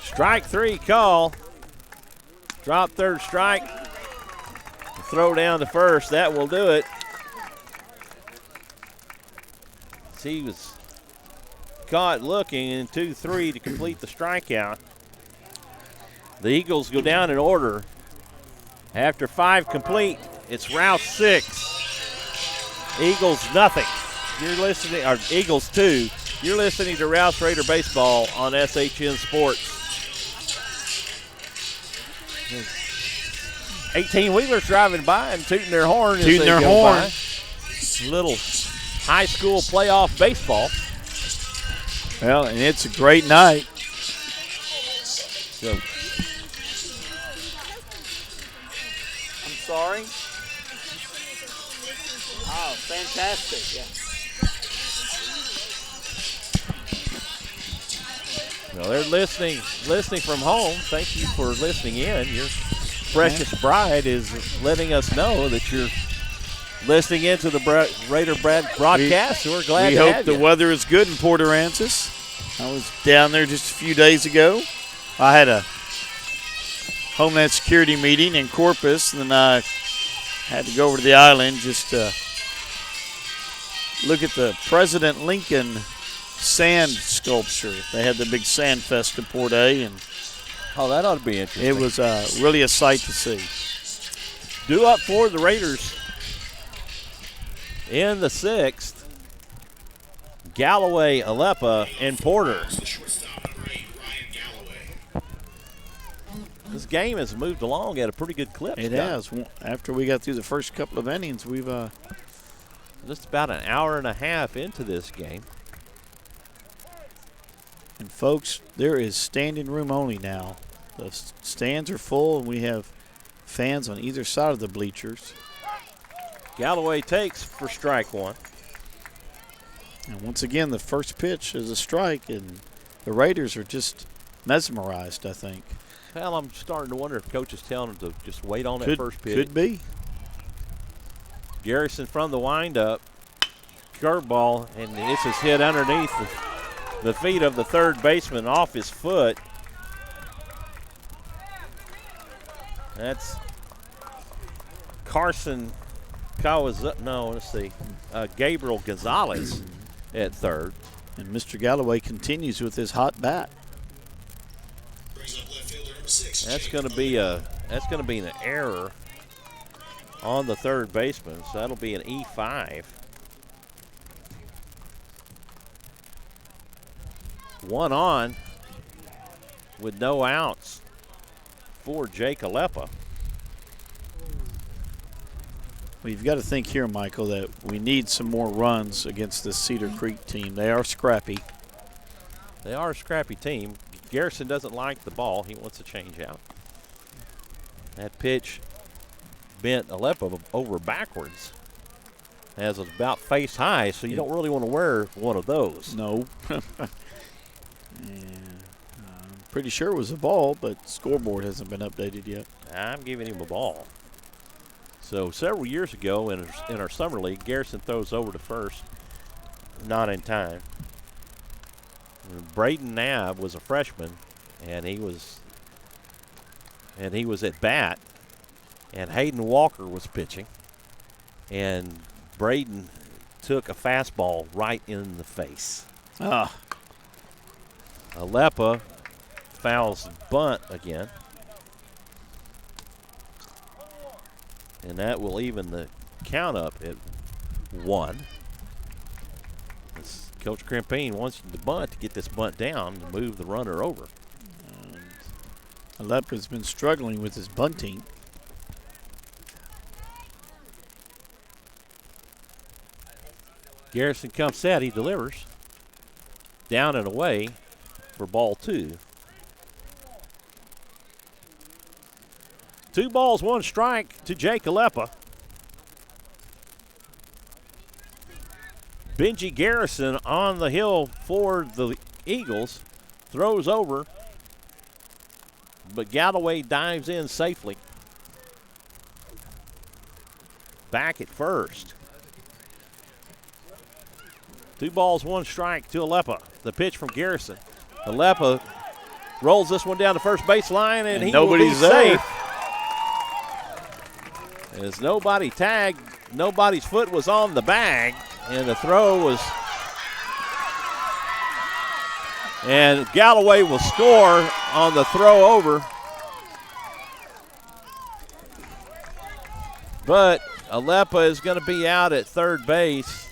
Strike three call. Drop third strike. Throw down to first. That will do it. He was caught looking in 2-3 to complete the strikeout. The Eagles go down in order. After 5 complete, it's Rouse 6, Eagles nothing. You're listening, or Eagles 2. You're listening to Rouse Raider Baseball on SHN Sports. 18-wheelers driving by and tooting their horn. Tooting their horn. Little high school playoff baseball. Well, and it's a great night. So I'm sorry? Oh, fantastic. Yeah. no, they're listening from home. Thank you for listening in. Your precious bride is letting us know that you're listening into the Raider broadcast. We're glad We to hope have the you. weather is good in Port Aransas. I was down there just a few days ago. I had a Homeland Security meeting in Corpus, and then I had to go over to the island just to look at the President Lincoln sand sculpture. They had the big sand fest in Port A, and Oh, that ought to be interesting. it was really a sight to see. Due up for the Raiders in the 6th. Galloway, Aleppa, and Porter. The shortstop, number 8, Ryan Galloway. This game has moved along at a pretty good clip. It Scott. has. After we got through the first couple of innings, we've Just about an hour and a half into this game. and folks, there is standing room only now. The stands are full, and we have fans on either side of the bleachers. Galloway takes for strike one. And once again, the first pitch is a strike, and the Raiders are just mesmerized, I think. Well, I'm starting to wonder if coach is telling them to just wait on that first pitch. Could be. Garrison from the windup. Curveball, and this is hit underneath the feet of the third baseman off his foot. That's Carson Kawazaki. No, let's see. Gabriel Gonzalez at third. And Mr. Galloway continues with his hot bat. Brings up left fielder, number 6. That's Jake going to be an error on the third baseman. So that'll be an E5. One on with no outs for Jake Aleppa. Well, you've got to think here, Michael, that we need some more runs against this Cedar Creek team. They are scrappy. They are a scrappy team. Garrison doesn't like the ball. He wants to change out. That pitch bent Aleppa over backwards as it's about face high, so you don't really want to wear one of those. No. I'm pretty sure it was a ball, but scoreboard hasn't been updated yet. I'm giving him a ball. So several years ago in our summer league, Garrison throws over to first, not in time. Braden Knabb was a freshman, and he was at bat, and Hayden Walker was pitching, and Braden took a fastball right in the face. Ah, Aleppa fouls bunt again. And that will even the count up at 1. Coach Crimpine wants the bunt to get this bunt down to move the runner over. Aleppa's been struggling with his bunting. Garrison comes set. He delivers. Down and away for ball 2. 2 balls, 1 strike to Jake Aleppa. Benji Garrison on the hill for the Eagles. Throws over, but Galloway dives in safely. Back at first. 2 balls, 1 strike to Aleppa. The pitch from Garrison. Aleppa rolls this one down the first baseline, and he nobody's will be there. safe. As nobody tagged, nobody's foot was on the bag, and the throw was. And Galloway will score on the throw over. But Aleppa is going to be out at third base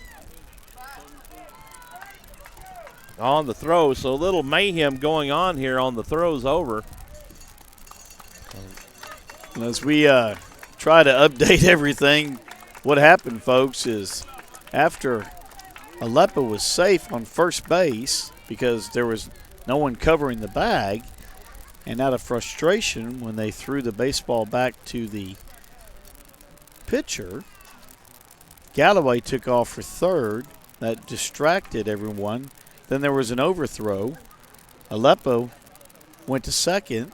on the throw. So a little mayhem going on here on the throws over. As we try to update everything, what happened, folks, is after Aleppa was safe on first base because there was no one covering the bag. And out of frustration, when they threw the baseball back to the pitcher, Galloway took off for third. That distracted everyone. Then there was an overthrow. Aleppo went to second.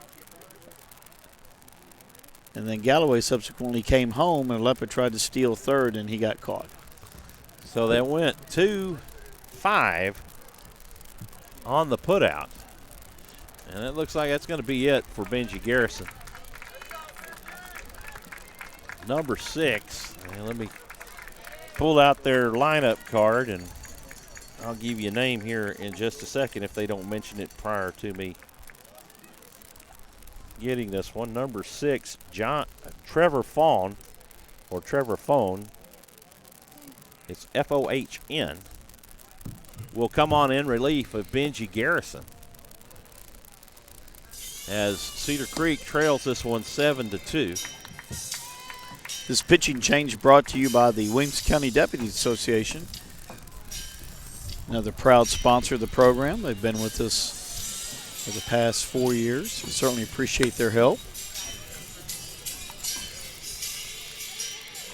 And then Galloway subsequently came home, and Aleppo tried to steal third, and he got caught. So that went 2-5 on the putout. And it looks like that's going to be it for Benji Garrison. Number 6. And let me pull out their lineup card, and I'll give you a name here in just a second if they don't mention it prior to me getting this one. Number 6, Trevor Fawn, or Trevor Phone. It's F-O-H-N. Will come on in relief of Benji Garrison, as Cedar Creek trails this one 7-2. This pitching change brought to you by the Williamson County Deputies Association, another proud sponsor of the program. They've been with us for the past 4 years. We certainly appreciate their help.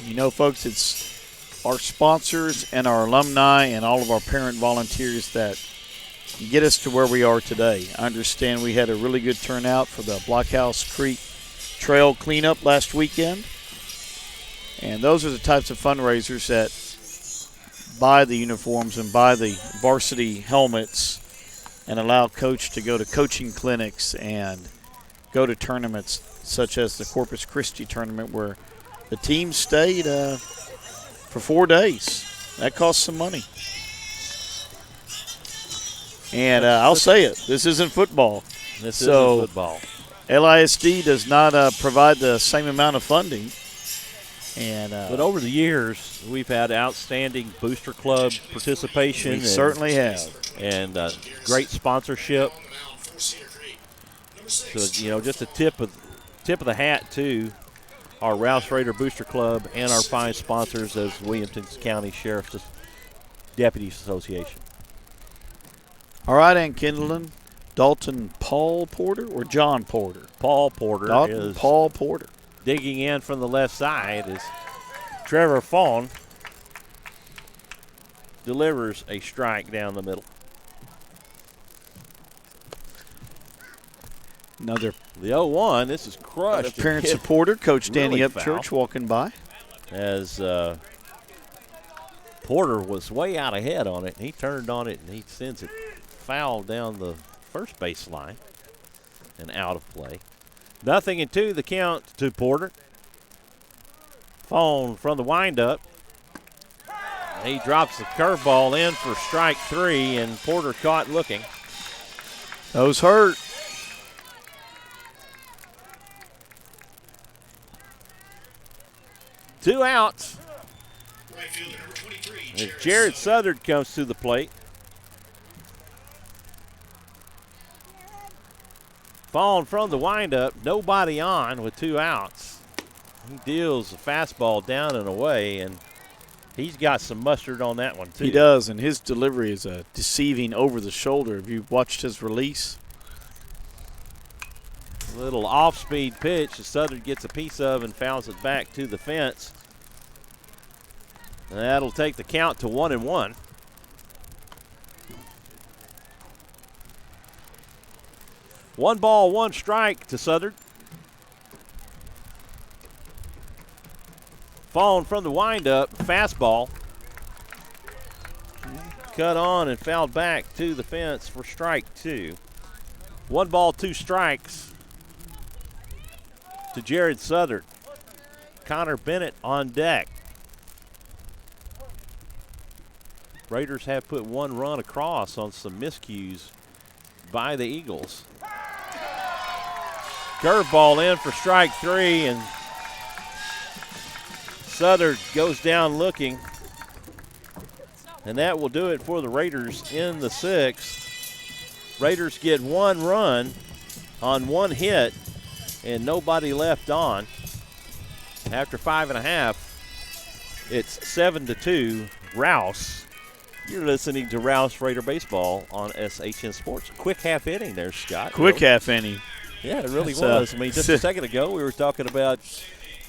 You know, folks, it's our sponsors and our alumni and all of our parent volunteers that get us to where we are today. I understand we had a really good turnout for the Blockhouse Creek Trail cleanup last weekend. And those are the types of fundraisers that buy the uniforms and buy the varsity helmets and allow Coach to go to coaching clinics and go to tournaments such as the Corpus Christi tournament, where the team stayed for 4 days. That costs some money. And I'll say it, this isn't football. This isn't football. LISD does not provide the same amount of funding. But over the years, we've had outstanding Booster Club participation. We certainly have. And great sponsorship. So, you know, just a tip of the hat to our Rouse Raider Booster Club and our fine sponsors as Williamson County Sheriff's Deputies Association. All right, Ann Kindleton, Dalton Paul Porter or John Porter? Paul Porter. Dalton Paul Porter. Digging in from the left side is Trevor Fawn. Delivers a strike down the middle. Another the 0-1. This is crushed. Parent supporter, Coach Danny really Upchurch, walking by. As Porter was way out ahead on it. He turned on it, and he sends it foul down the first base line and out of play. 0-2 the count to Porter. Fawn from the windup. He drops the curveball in for strike 3, and Porter caught looking. Those hurt. Two outs. Right fielder number 23, As Jared Southard comes to the plate. Fawn from the windup, nobody on with 2 outs. He deals a fastball down and away, and he's got some mustard on that one, too. He does, and his delivery is a deceiving over the shoulder. Have you watched his release? Little off-speed pitch that Southern gets a piece of and fouls it back to the fence. And that'll take the count to 1-1. One ball, one strike to Southern. Fawn from the windup, fastball. Cut on and fouled back to the fence for strike 2. 1 ball, 2 strikes to Jared Southern. Connor Bennett on deck. Raiders have put 1 run across on some miscues by the Eagles. Curveball in for strike 3, and Southern goes down looking. And that will do it for the Raiders in the 6th. Raiders get 1 run on 1 hit and nobody left on. After 5 1/2, it's 7-2 Rouse You're listening to Rouse Raider Baseball on SHN Sports. Quick half inning there, Scott. Quick half inning. Yeah, it really That's, was. I mean, just a second ago we were talking about,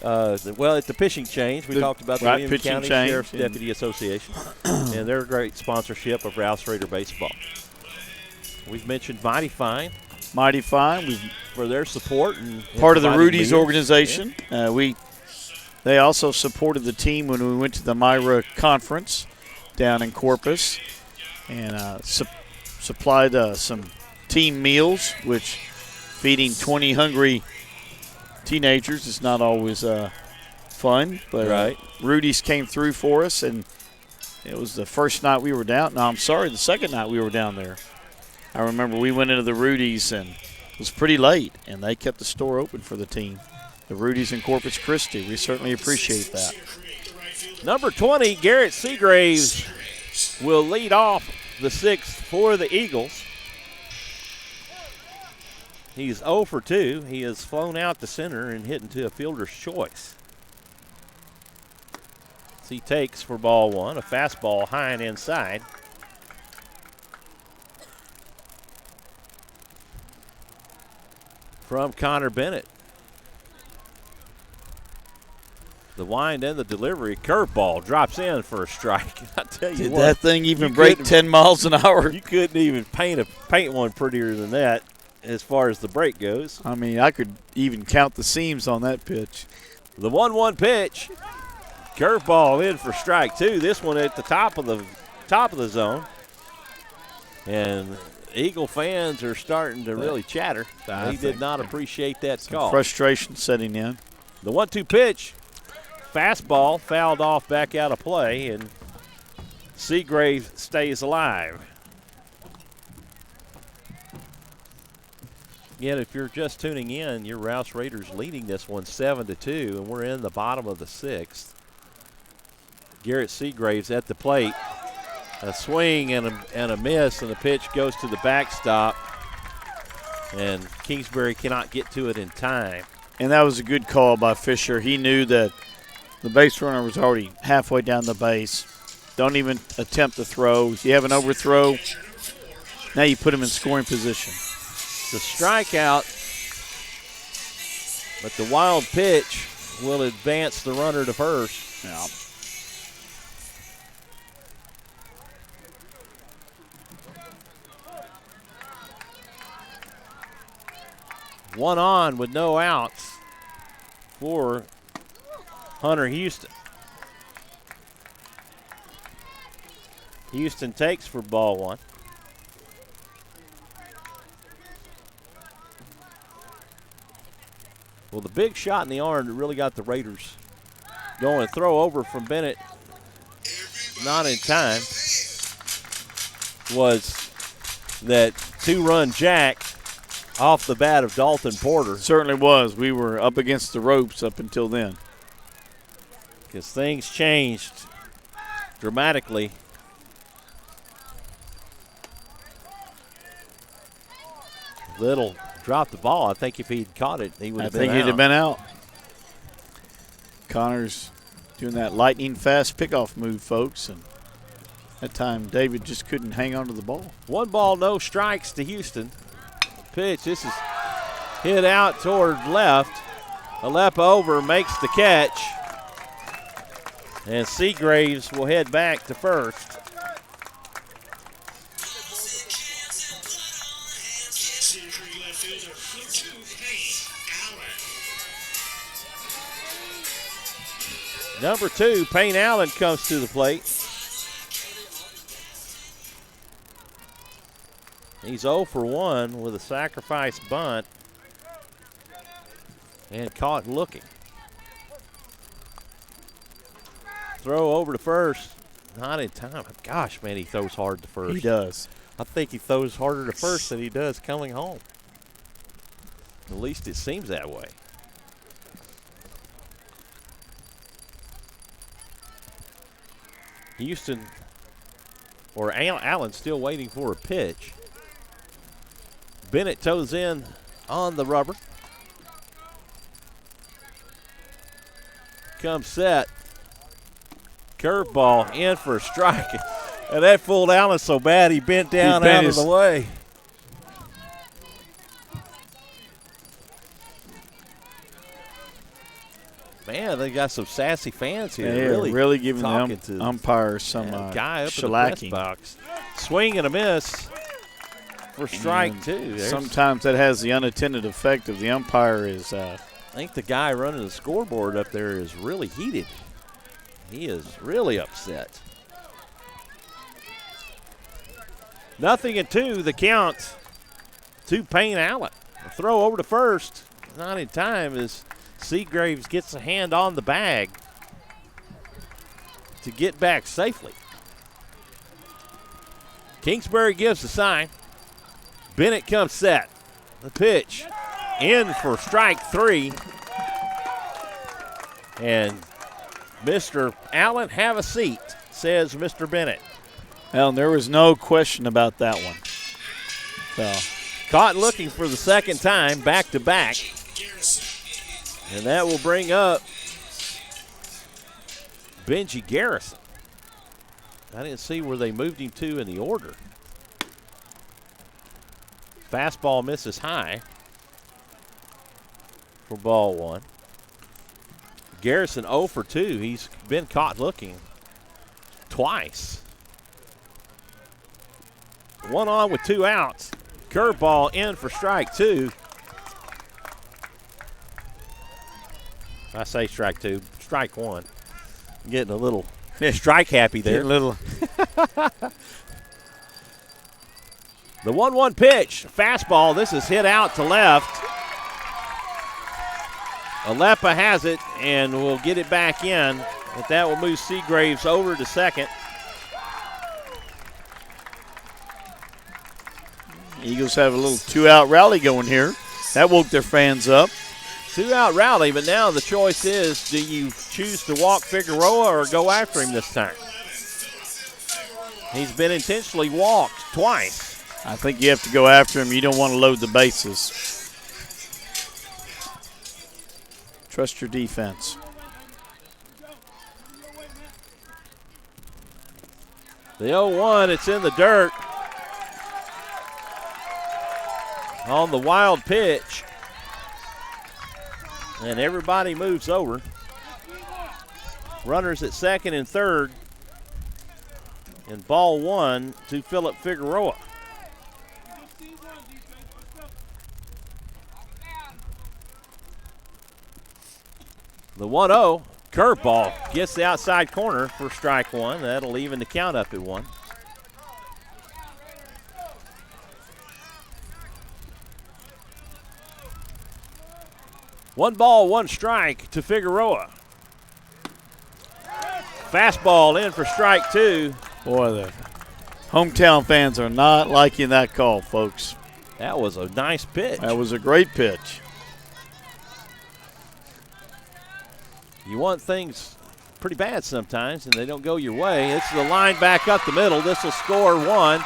at the pitching change, we talked about the right, Williams pitching County change Sheriff's and- Deputy Association and their great sponsorship of Rouse Raider Baseball. We've mentioned Mighty Fine Mighty Fine. for their support. And Part of the providing Rudy's meals. organization. They also supported the team when we went to the Myra Conference down in Corpus and supplied some team meals, which feeding 20 hungry teenagers is not always fun. But Right. Rudy's came through for us, and it was the first night we were down. No, I'm sorry, the second night we were down there. I remember we went into the Rudy's, and it was pretty late, and they kept the store open for the team. The Rudy's in Corpus Christi. We certainly appreciate that. Number 20, Garrett Seagraves, will lead off the sixth for the Eagles. He's 0 for 2. He has flown out to center and hit into a fielder's choice. So he takes for ball one, a fastball high and inside. From Connor Bennett. The wind and the delivery. Curveball drops in for a strike. I tell you Did what, that thing even you break couldn't- 10 miles an hour? you couldn't even paint one prettier than that as far as the break goes. I mean, I could even count the seams on that pitch. The 1-1 pitch. Curveball in for strike two. This one at the top of the zone. And Eagle fans are starting to really chatter. I He did think not appreciate that call. Frustration setting in. The 1-2 pitch. Fastball fouled off back out of play, and Seagrave stays alive. Yet, if you're just tuning in, your Rouse Raiders leading this one 7-2, and we're in the bottom of the sixth. Garrett Seagraves at the plate. A swing and a miss, and the pitch goes to the backstop, and Kingsbury cannot get to it in time. And that was a good call by Fisher. He knew that the base runner was already halfway down the base. Don't even attempt to throw. If you have an overthrow, now you put him in scoring position. The strikeout, but the wild pitch will advance the runner to first. Yeah. One on with no outs for Hunter Houston. Houston takes for ball one. Well, the big shot in the arm that really got the Raiders going. Throw over from Bennett, not in time, was that two-run jack off the bat of Dalton Porter. Certainly was. We were up against the ropes up until then. Because things changed dramatically. Little dropped the ball. I think if he'd caught it, he would I have been think out. he'd have been out. Connor's doing that lightning fast pickoff move, folks, and that time David just couldn't hang on to the ball. 1 ball, no strikes to Houston. Pitch. This is hit out toward left. Alepa over makes the catch. And Seagraves will head back to first. Number 2, Payne Allen comes to the plate. He's 0 for 1 with a sacrifice bunt and caught looking. Throw over to first. Not in time. Gosh, man, he throws hard to first. He does. I think he throws harder to first than he does coming home. At least it seems that way. Houston, or Allen, still waiting for a pitch. Bennett toes in on the rubber. Comes set. Curveball in for a strike. And that fooled Allen so bad he bent down out of the way. Man, they got some sassy fans here. Yeah, really giving the umpires some guy up shellacking. In the press box. Swing and a miss for strike two. Sometimes that has the unintended effect of the umpire is. I think the guy running the scoreboard up there is really heated. He is really upset. 0-2, the count to Payne Allen. A throw over to first. Not in time as Seagraves gets a hand on the bag to get back safely. Kingsbury gives the sign. Bennett comes set. The pitch in for strike three. And Mr. Allen, have a seat, says Mr. Bennett. Well, there was no question about that one. So. Caught looking for the second time, back to back. And that will bring up Benji Garrison. I didn't see where they moved him to in the order. Fastball misses high for ball one. Garrison 0 for 2. He's been caught looking twice. One on with 2 outs. Curveball in for strike two. I say strike two, strike one. Getting a little strike happy there. Getting a little. The 1-1 pitch, fastball. This is hit out to left. Alepa has it and will get it back in. But that will move Seagraves over to second. Eagles have a little 2-out rally going here. That woke their fans up. 2-out rally, but now the choice is, do you choose to walk Figueroa or go after him this time? He's been intentionally walked twice. I think you have to go after him. You don't want to load the bases. Trust your defense. The 0-1, it's in the dirt. On the wild pitch. And everybody moves over. Runners at second and third. And ball one to Philip Figueroa. The 1-0 curveball gets the outside corner for strike one. That'll even the count up at 1. One ball, one strike to Figueroa. Fastball in for strike two. Boy, the hometown fans are not liking that call, folks. That was a nice pitch. That was a great pitch. You want things pretty bad sometimes, and they don't go your way. It's the line back up the middle. This will score 1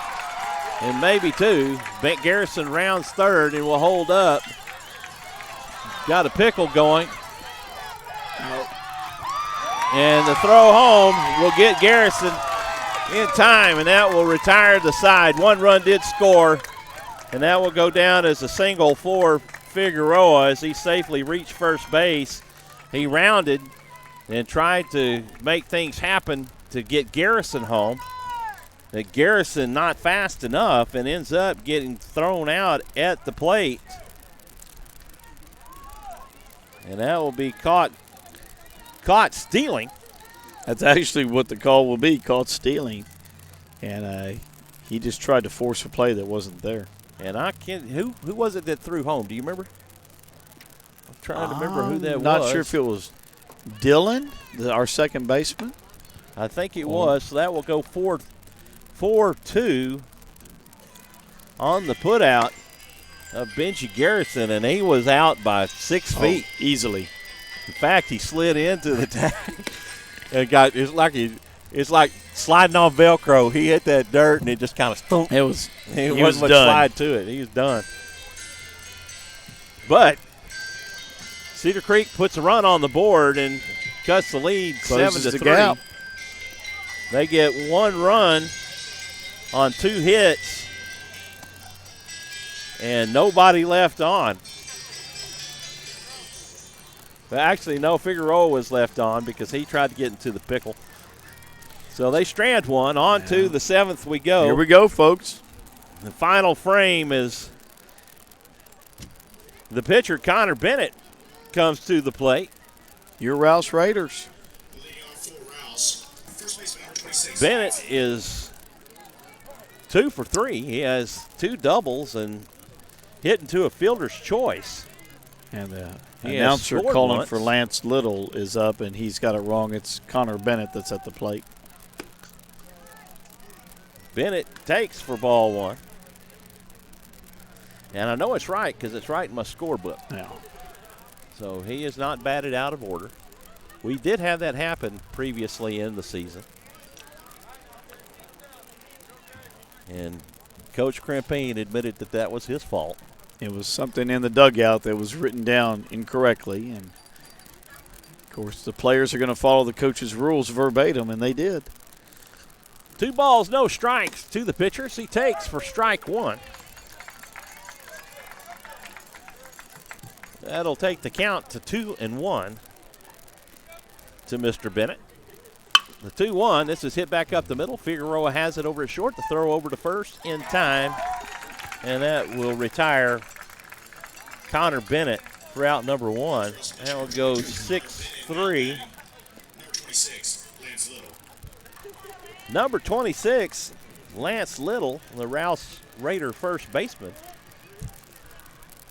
and maybe 2. Bent Garrison rounds third and will hold up. Got a pickle going. And the throw home will get Garrison in time, and that will retire the side. 1 run did score, and that will go down as a single for Figueroa as he safely reached first base. He rounded and tried to make things happen to get Garrison home. But Garrison not fast enough and ends up getting thrown out at the plate. And that will be caught stealing. That's actually what the call will be, caught stealing. And he just tried to force a play that wasn't there. And I can't. Who was it that threw home? Do you remember? I'm trying to remember who that was. Not sure if it was Dylan, our second baseman. I think it was. So that will go 4-2 on the putout of Benji Garrison, and he was out by 6 feet easily. In fact, he slid into the tag and got. It's like sliding on Velcro. He hit that dirt and it just kind of stunk. It was. He wasn't much slide to it. He was done. But Cedar Creek puts a run on the board and cuts the lead 7-3. Gap. They get 1 run on 2 hits, and nobody left on. But actually, no, Figueroa was left on because he tried to get into the pickle. So they strand one. On to the 7th we go. Here we go, folks. The final frame is the pitcher, Connor Bennett, comes to the plate. Your Rouse Raiders. Leading off for Rouse, first baseman number 26. Bennett is 2 for 3. He has 2 doubles and hit into a fielder's choice. And the He has announcer scored calling once. for Lance Little is up, and he's got it wrong. It's Connor Bennett that's at the plate. Bennett takes for ball 1. And I know it's right because it's right in my scorebook. Now, So he is not batted out of order. We did have that happen previously in the season. And Coach Crampine admitted that that was his fault. it was something in the dugout that was written down incorrectly, and of course the players are going to follow the coach's rules verbatim, and they did. 2 balls, no strikes to the pitchers. He takes for strike 1. That'll take the count to 2-1 to Mr. Bennett. The 2-1, this is hit back up the middle. Figueroa has it over at short. The throw over to first in time. And that will retire Connor Bennett for out number 1. That will go 6-3. Number 26, Lance Little. Number 26, Lance Little, the Rouse Raider first baseman,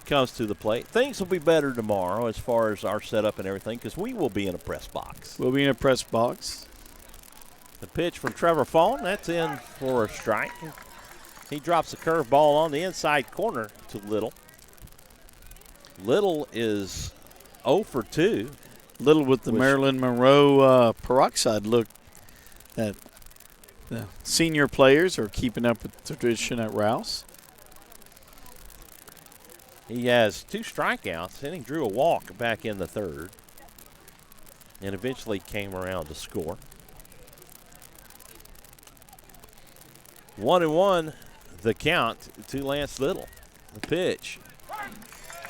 comes to the plate. Things will be better tomorrow as far as our setup and everything because we will be in a press box. We'll be in a press box. The pitch from Trevor Fawn, that's in for a strike. He drops a curveball on the inside corner to Little. Little is 0 for 2. Little with the Which- Marilyn Monroe peroxide look that the senior players are keeping up with the tradition at Rouse. He has 2 strikeouts, and he drew a walk back in the 3rd and eventually came around to score. 1-1 the count to Lance Little. The pitch.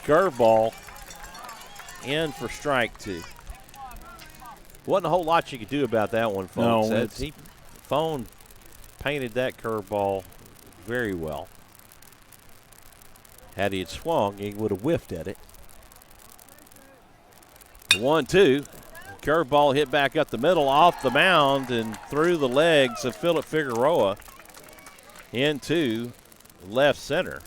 Curveball in for strike 2. Wasn't a whole lot you could do about that one, folks. No, Phone painted that curveball very well. Had he had swung, he would have whiffed at it. 1-2. Curveball hit back up the middle, off the mound, and through the legs of Philip Figueroa into left center.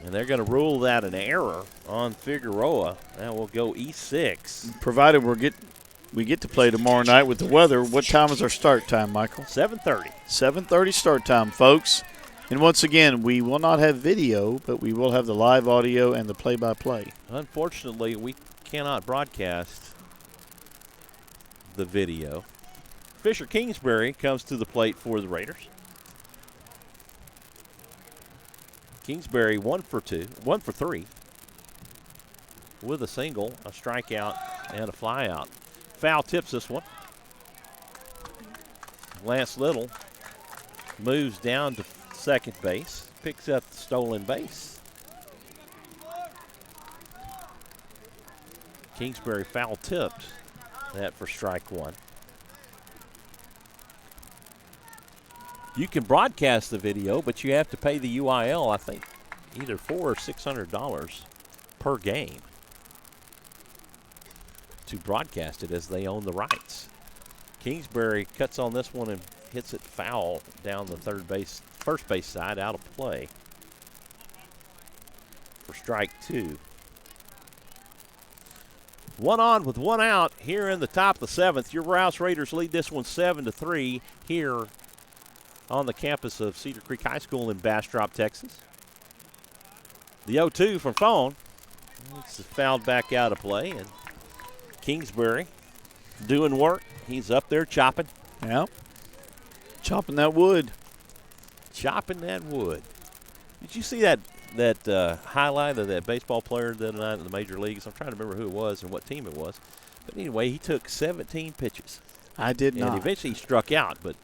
And they're going to rule that an error on Figueroa. That will go E6. Provided we get to play tomorrow night with the weather. What time is our start time, Michael? 7:30. 7:30 start time, folks. And once again, we will not have video, but we will have the live audio and the play-by-play. Unfortunately, we cannot broadcast the video. Fisher Kingsbury comes to the plate for the Raiders. Kingsbury 1 for 3 with a single, a strikeout, and a flyout. Foul tips this one. Lance Little moves down to second base, picks up the stolen base. Kingsbury foul tipped that for strike 1. You can broadcast the video, but you have to pay the UIL, I think, either $400 or $600 per game to broadcast it as they own the rights. Kingsbury cuts on this one and hits it foul down the first base side, out of play for strike 2. 1 on with 1 out here in the top of the 7th. Your Rouse Raiders lead this one 7-3 here on the campus of Cedar Creek High School in Bastrop, Texas. The 0-2 from Phone. It's fouled back out of play, and Kingsbury doing work. He's up there chopping. Yeah. Chopping that wood. Chopping that wood. Did you see that highlight of that baseball player the other night in the major leagues? I'm trying to remember who it was and what team it was. But anyway, he took 17 pitches. I did And not. eventually he struck out, but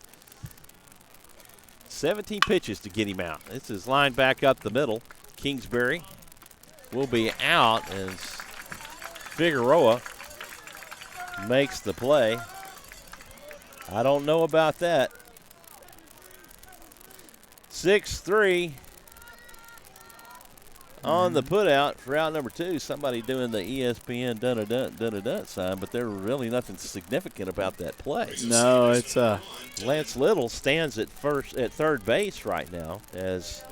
17 pitches to get him out. This is lined back up the middle. Kingsbury will be out as Figueroa makes the play. I don't know about that. 6-3 on the putout for out number 2. Somebody doing the ESPN dun-a-dun sign, but there's really nothing significant about that play. No, it's Lance Little stands at third base right now as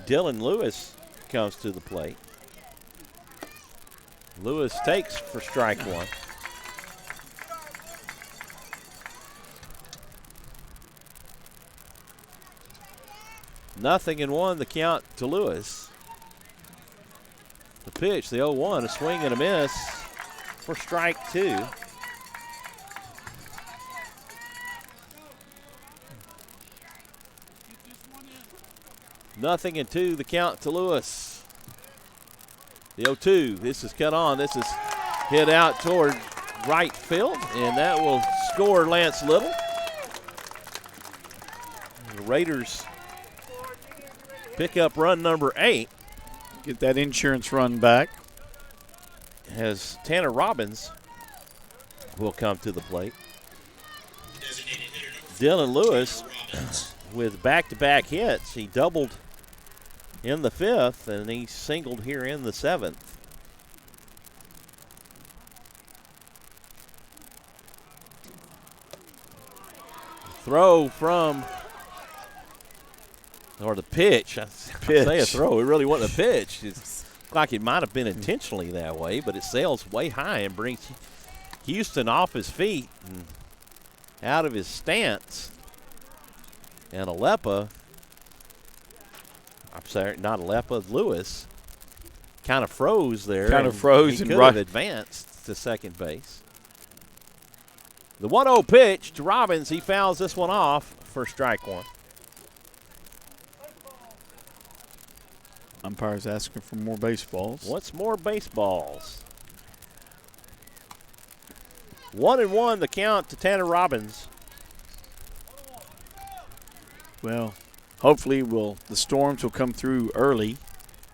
Dylan Lewis comes to the plate. Lewis takes for strike 1. Nothing in 1, the count to Lewis. The pitch, the 0-1, a swing and a miss for strike 2. Nothing in 2, the count to Lewis. The 0-2, this is cut on. This is hit out toward right field, and that will score Lance Little. The Raiders pick up run number 8. get that insurance run back. As Tanner Robbins will come to the plate. Dylan Lewis with back-to-back hits. He doubled in the 5th, and he singled here in the 7th. Throw from, or the pitch. I say a throw. It really wasn't a pitch. It's like it might have been intentionally that way, but it sails way high and brings Houston off his feet and out of his stance. And Alepa, I'm sorry, not Alepa, Lewis, kind of froze there. Kind of froze he and could right. have advanced to second base. The 1-0 pitch to Robbins. He fouls this one off for strike 1. Umpire's asking for more baseballs. What's more baseballs? 1-1 the count to Tanner Robbins. Well, hopefully the storms will come through early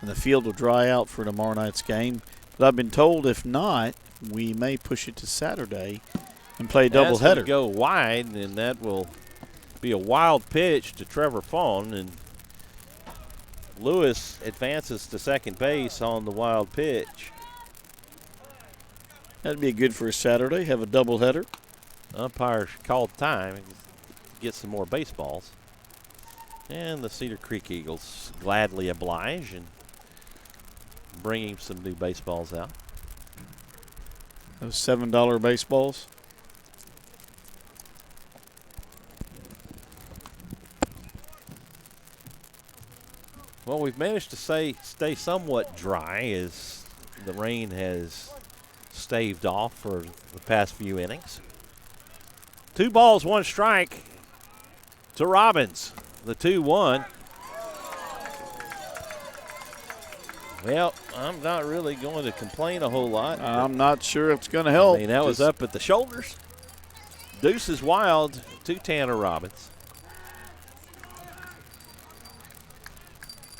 and the field will dry out for tomorrow night's game. But I've been told if not, we may push it to Saturday and play a That's gonna doubleheader. go wide, and that will be a wild pitch to Trevor Fawn, and Lewis advances to second base on the wild pitch. That'd be good for a Saturday, have a doubleheader. Umpires called time, get some more baseballs. And the Cedar Creek Eagles gladly oblige and bringing some new baseballs out. Those $7 baseballs. Well, we've managed to stay somewhat dry as the rain has staved off for the past few innings. 2 balls, 1 strike to Robbins. The 2-1. Well, I'm not really going to complain a whole lot. I'm not sure it's going to help. I mean, that was up at the shoulders. Deuce is wild to Tanner Robbins.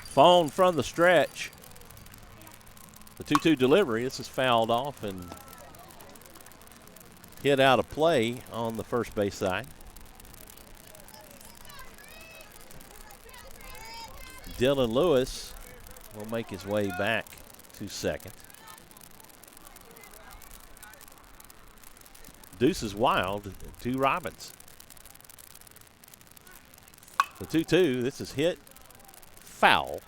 Phone from the stretch. The 2-2 delivery. This is fouled off and hit out of play on the first base side. Dylan Lewis will make his way back to second. Deuce is wild to Robbins. The 2-2, this is hit foul.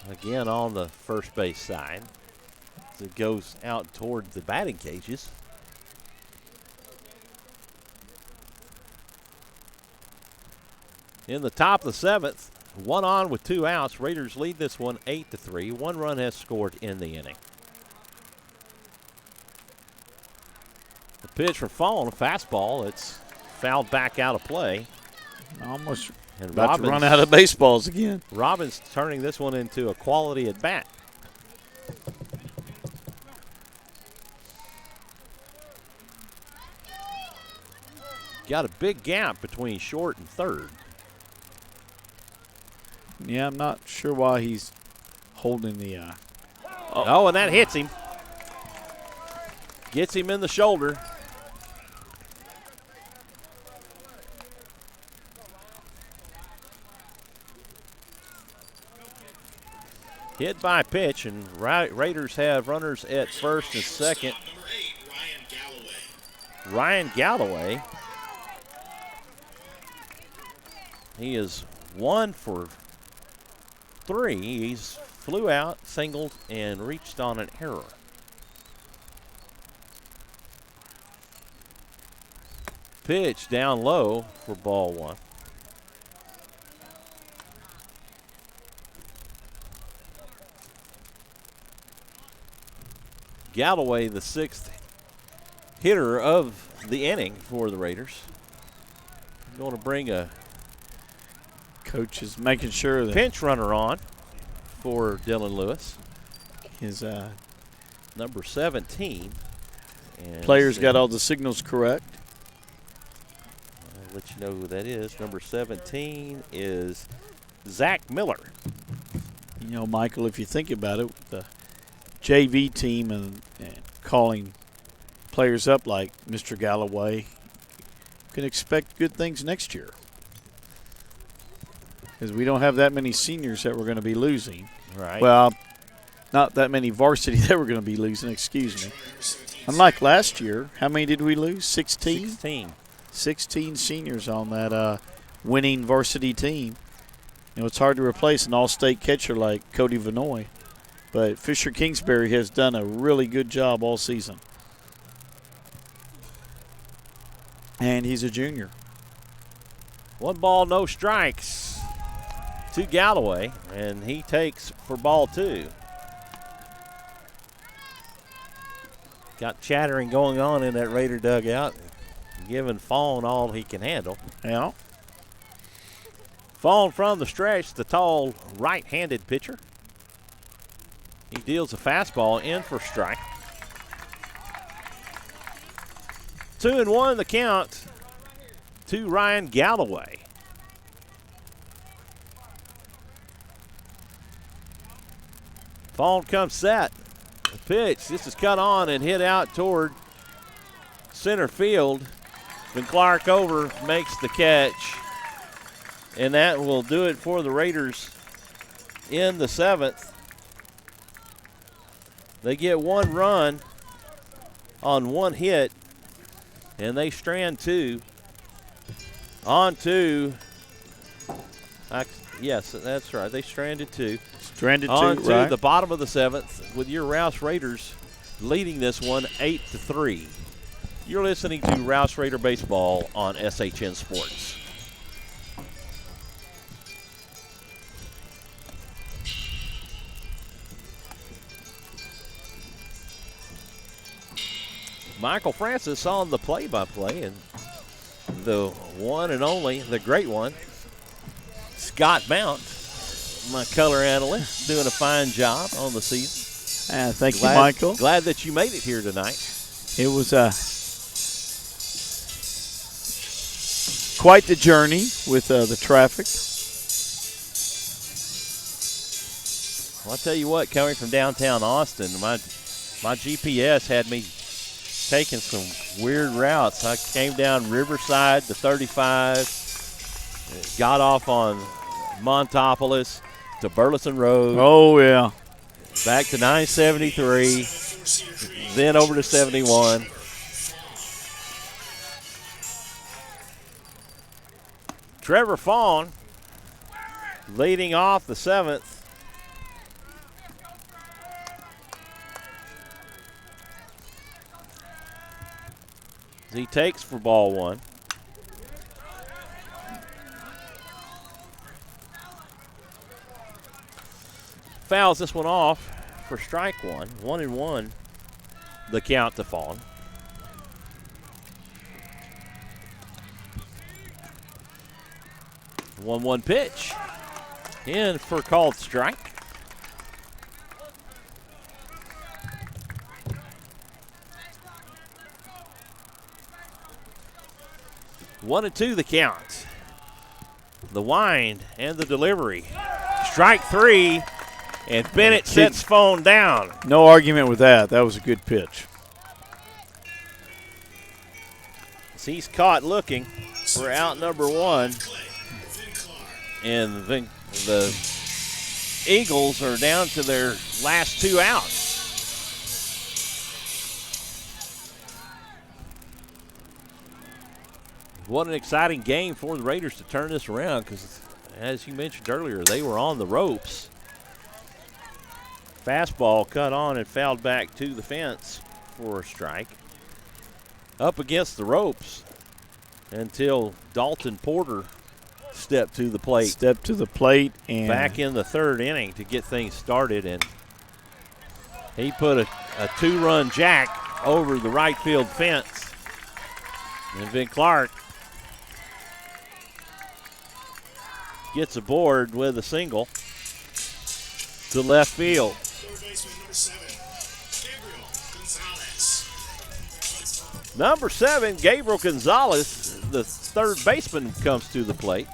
Again on the first base side. As it goes out toward the batting cages. In the top of the 7th, 1 on with 2 outs. Raiders lead this one 8-3. 1 run has scored in the inning. The pitch from Fawn, a fastball. It's fouled back out of play. Almost And about to run out of baseballs again. Robbins turning this one into a quality at bat. got a big gap between short and third. Yeah, I'm not sure why he's holding the. Oh, and that hits him. Gets him in the shoulder. Hit by pitch, and Raiders have runners at first and second. Number 8, Ryan Galloway. Ryan Galloway. He is 1 for 3. He's flew out, singled, and reached on an error. Pitch down low for ball 1. Galloway, the 6th hitter of the inning for the Raiders. Going to bring a Coach is making sure that pinch runner on for Dylan Lewis. his Number 17. And players got all the signals correct. I'll let you know who that is. Number 17 is Zach Miller. You know, Michael, if you think about it, the JV team and calling players up like Mr. Galloway, can expect good things next year. Because we don't have that many seniors that we're going to be losing. Right. Well, not that many varsity that we're going to be losing, excuse me. Unlike last year, how many did we lose? 16? 16. 16 seniors on that winning varsity team. You know, it's hard to replace an all-state catcher like Cody Vanoy. But Fisher Kingsbury has done a really good job all season. And he's a junior. 1 ball, no strikes to Galloway, and he takes for ball 2. Got chattering going on in that Raider dugout, giving Fawn all he can handle. Yeah. Fawn from the stretch, the tall right-handed pitcher. He deals a fastball in for strike. 2-1 the count to Ryan Galloway. Fawn comes set. The pitch. This is cut on and hit out toward center field. Then Clark over makes the catch. And that will do it for the Raiders in the 7th. They get 1 run on 1 hit, and they strand 2. On 2. Yes, that's right. They stranded 2. Stranded 2, on to right. the bottom of the 7th with your Rouse Raiders leading this one 8-3. You're listening to Rouse Raider Baseball on SHN Sports. Michael Francis on the play-by-play, and the one and only, the great one, Scott Mount, my color analyst, doing a fine job on the season. Thank you, Michael. Glad that you made it here tonight. It was quite the journey with the traffic. Well, I'll tell you what, coming from downtown Austin, my GPS had me taking some weird routes. I came down Riverside to 35, got off on Montopolis to Burleson Road. Oh, yeah. Back to 973, then over to 71. Trevor Fawn leading off the 7th. He takes for ball 1. Fouls this one off for strike 1. 1-1 the count to Fawn. One pitch in for called strike. 1-2 the count. The wind and the delivery. Strike 3, and Bennett sets phone down. No argument with that. That was a good pitch. He's caught looking for out number 1. And the Eagles are down to their last 2 outs. What an exciting game for the Raiders to turn this around, because as you mentioned earlier, they were on the ropes. Fastball cut on and fouled back to the fence for a strike. Up against the ropes until Dalton Porter stepped to the plate. Stepped to the plate and back in the 3rd inning to get things started, and he put a 2-run jack over the right field fence. And Vin Clark gets aboard with a single to left field. Third baseman number 7, Gabriel Gonzalez. Number 7, Gabriel Gonzalez, the third baseman, comes to the plate.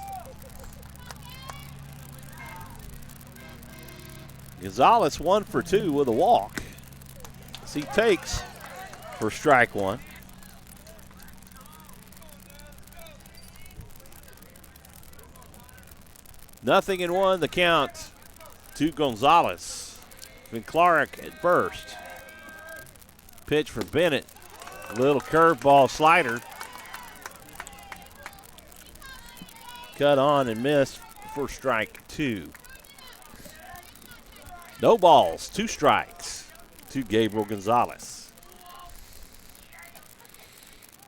Gonzalez 1 for 2 with a walk as he takes for strike 1. Nothing in 1, the count to Gonzalez. Vin Clark at first. Pitch for Bennett. A little curveball slider. Cut on and missed for strike 2. No balls, 2 strikes to Gabriel Gonzalez.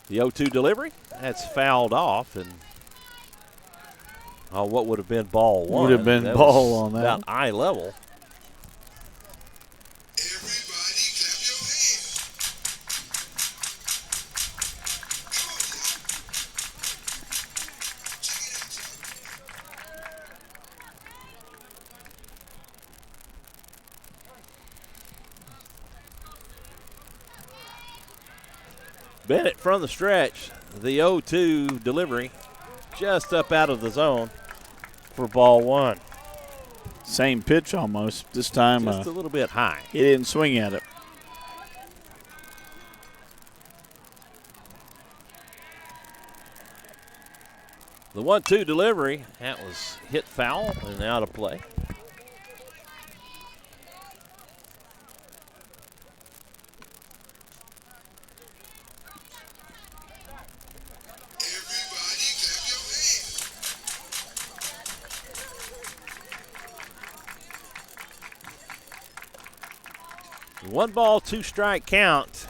The 0-2 delivery, that's fouled off, and what would have been ball 1? Would have been that ball on that. About eye level. Everybody clap your hands. Bennett from the stretch, the 0-2 delivery, just up out of the zone for ball 1. Same pitch almost. This time Just a little bit high. he didn't swing at it. The 1-2 delivery, that was hit foul and out of play. Everybody clap your hands. 1 ball, 2 strike count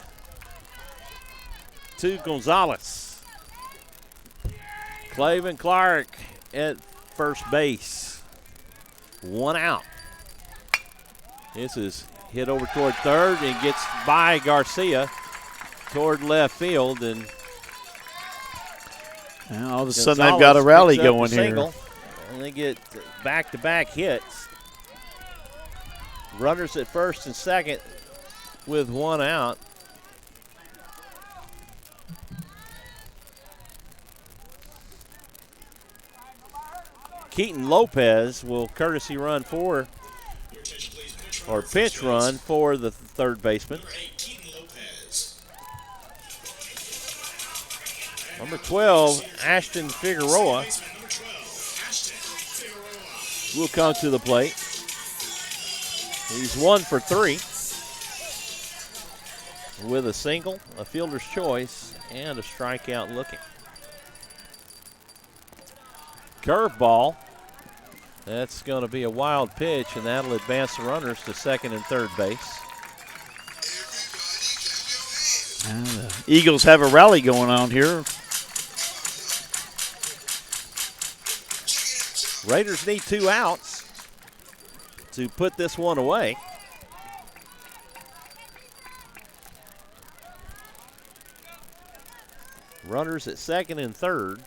to Gonzalez. Clavin Clark at first base. 1 out. This is hit over toward third and gets by Garcia toward left field, and Now all of a sudden they've got a rally going here. Single, and they get back-to-back hits. Runners at first and second with 1 out. Keaton Lopez will courtesy run for, Your attention, please. or pitch run for the third baseman. Number 8, Keaton Lopez. Number 12, Ashton Figueroa Baseman number 12, Ashton Figueroa. will come to the plate. He's 1 for 3 with a single, a fielder's choice, and a strikeout looking. Curveball. That's going to be a wild pitch, and that'll advance the runners to second and third base. And the Eagles have a rally going on here. Raiders need 2 outs to put this one away. Runners at second and third.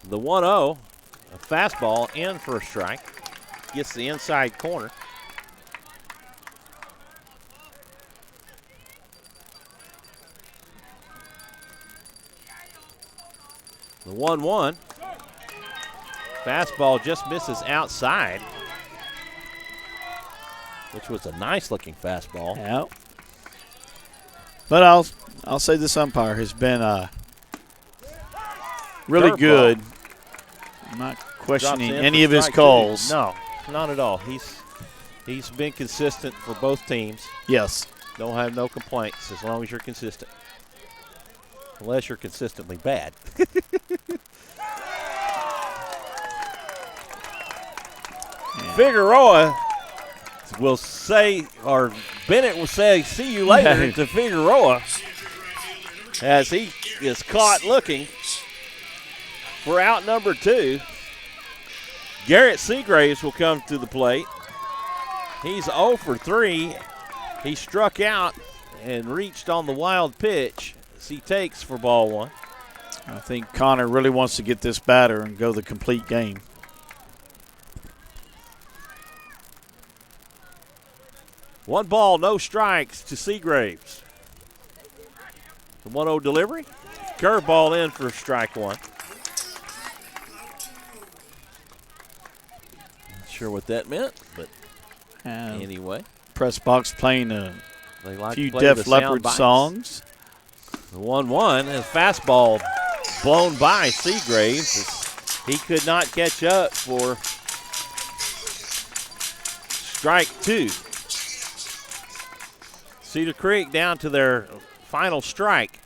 The 1-0, a fastball in for a strike. Gets the inside corner. The 1-1. Fastball just misses outside, which was a nice-looking fastball. Yeah. But I'll say this umpire has been really Curveball. good. I'm not questioning Drops in any for of his strike calls. two. No, not at all. He's been consistent for both teams. Yes. Don't have no complaints as long as you're consistent. Unless you're consistently bad. Figueroa will say, or Bennett will say, see you later to Figueroa as he is caught looking for out number 2. Garrett Seagraves will come to the plate. He's 0 for 3. He struck out and reached on the wild pitch as he takes for ball 1. I think Connor really wants to get this batter and go the complete game. One ball, no strikes to Seagraves. The 1-0 delivery. Curveball in for strike 1. Not sure what that meant, but anyway. Press box playing a They like few to play Def the Leppard sound bites. songs. The 1-1 and fastball blown by Seagraves as he could not catch up for strike 2. Cedar Creek down to their final strike.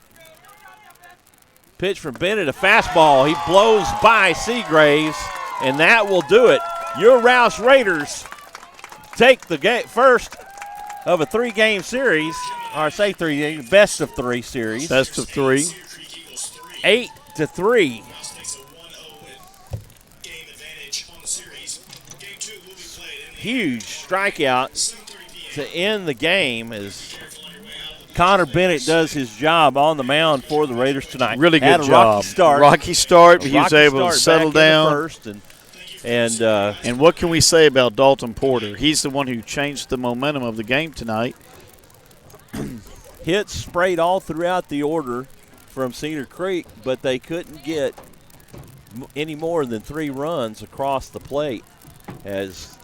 Pitch from Bennett, a fastball. He blows by Seagraves, and that will do it. Your Rouse Raiders take the first of a 3-game series, or say 3 best of 3 series. Best of 3. 8-3. Rouse takes a 1-0 game advantage on the series. Game 2 will be played in the Huge strikeout 7:30 to end the game as Connor Bennett does his job on the mound for the Raiders tonight. Really good Had a job. rocky start. Rocky start, but he was Rocky able to start settle back in the down. first and And what can we say about Dalton Porter? He's the one who changed the momentum of the game tonight. hits sprayed all throughout the order from Cedar Creek, but they couldn't get any more than 3 runs across the plate as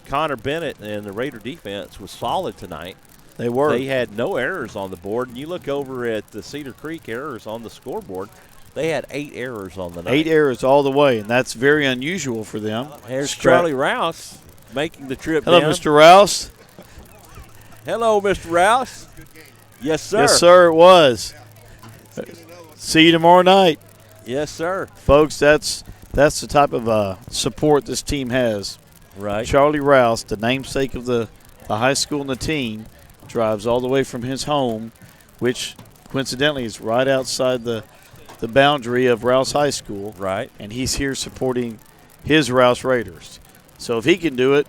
Connor Bennett and the Raider defense was solid tonight. They were. They had no errors on the board. And you look over at the Cedar Creek errors on the scoreboard, they had 8 errors on the night. 8 errors all the way, and that's very unusual for them. Here's Charlie Rouse making the trip Hello, down. Mr. Rouse. Hello, Mr. Rouse. Yes, sir. Yes, sir, it was. See you tomorrow night. Yes, sir. Folks, that's the type of support this team has. Right. Charlie Rouse, the namesake of the high school and the team, drives all the way from his home, which coincidentally is right outside the boundary of Rouse High School. Right. And he's here supporting his Rouse Raiders. So if he can do it,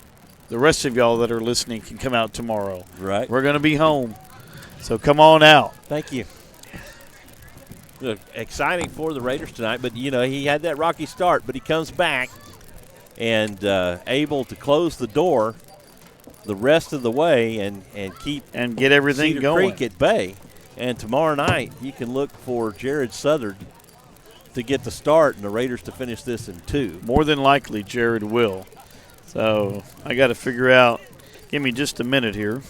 the rest of y'all that are listening can come out tomorrow. Right. We're going to be home. So come on out. Thank you. Look, exciting for the Raiders tonight, but, you know, he had that rocky start, but he comes back and able to close the door the rest of the way and keep and get everything Cedar going. Creek at bay. And tomorrow night, you can look for Jared Southard to get the start and the Raiders to finish this in 2. More than likely, Jared will. So I got to figure out. Give me just a minute here.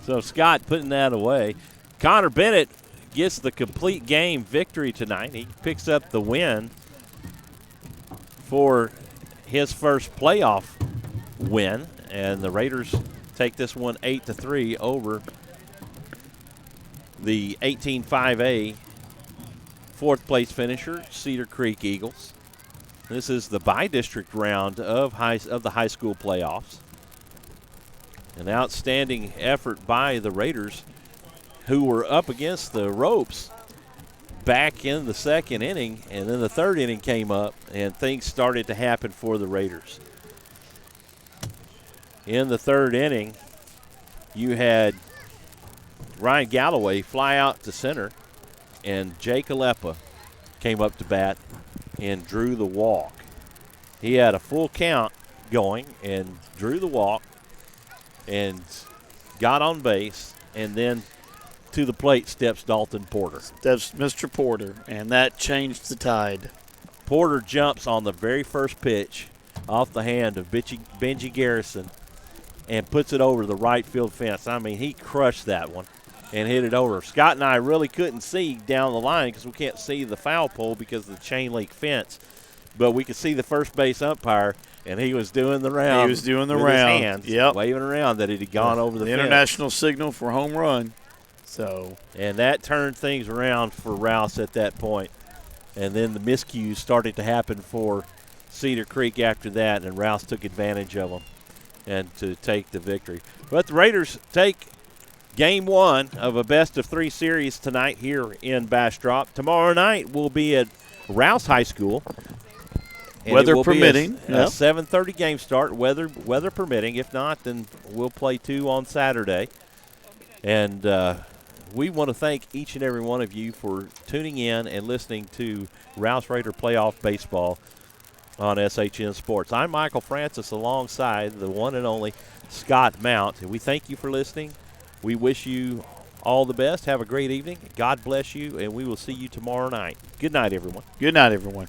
So Scott putting that away. Connor Bennett gets the complete game victory tonight. He picks up the win for his first playoff win, and the Raiders take this one 8-3 over the 18-5A fourth place finisher, Cedar Creek Eagles. This is the by-district round of the high school playoffs. An outstanding effort by the Raiders, who were up against the ropes back in the second inning, and then the third inning came up, and things started to happen for the Raiders. In the third inning, you had Ryan Galloway fly out to center, and Jake Alepa came up to bat and drew the walk. He had a full count going and drew the walk and got on base, and then to the plate steps Dalton Porter. That's Mr. Porter, and that changed the tide. Porter jumps on the very first pitch off the hand of Benji Garrison and puts it over the right field fence. I mean, he crushed that one and hit it over. Scott and I really couldn't see down the line because we can't see the foul pole because of the chain link fence. But we could see the first base umpire, and he was doing the round. He was doing the with round. his hands, waving around that it had gone over the fence. International signal for home run. So, and that turned things around for Rouse at that point. And then the miscues started to happen for Cedar Creek after that, and Rouse took advantage of them and to take the victory. But the Raiders take Game 1 of a best-of-3 series tonight here in Bastrop. Tomorrow night we'll be at Rouse High School. And weather it will permitting. Be a 7:30 game start, weather permitting. If not, then we'll play 2 on Saturday. And we want to thank each and every one of you for tuning in and listening to Rouse Raider Playoff Baseball on SHN Sports. I'm Michael Francis alongside the one and only Scott Mount. And we thank you for listening. We wish you all the best. Have a great evening. God bless you, and we will see you tomorrow night. Good night, everyone. Good night, everyone.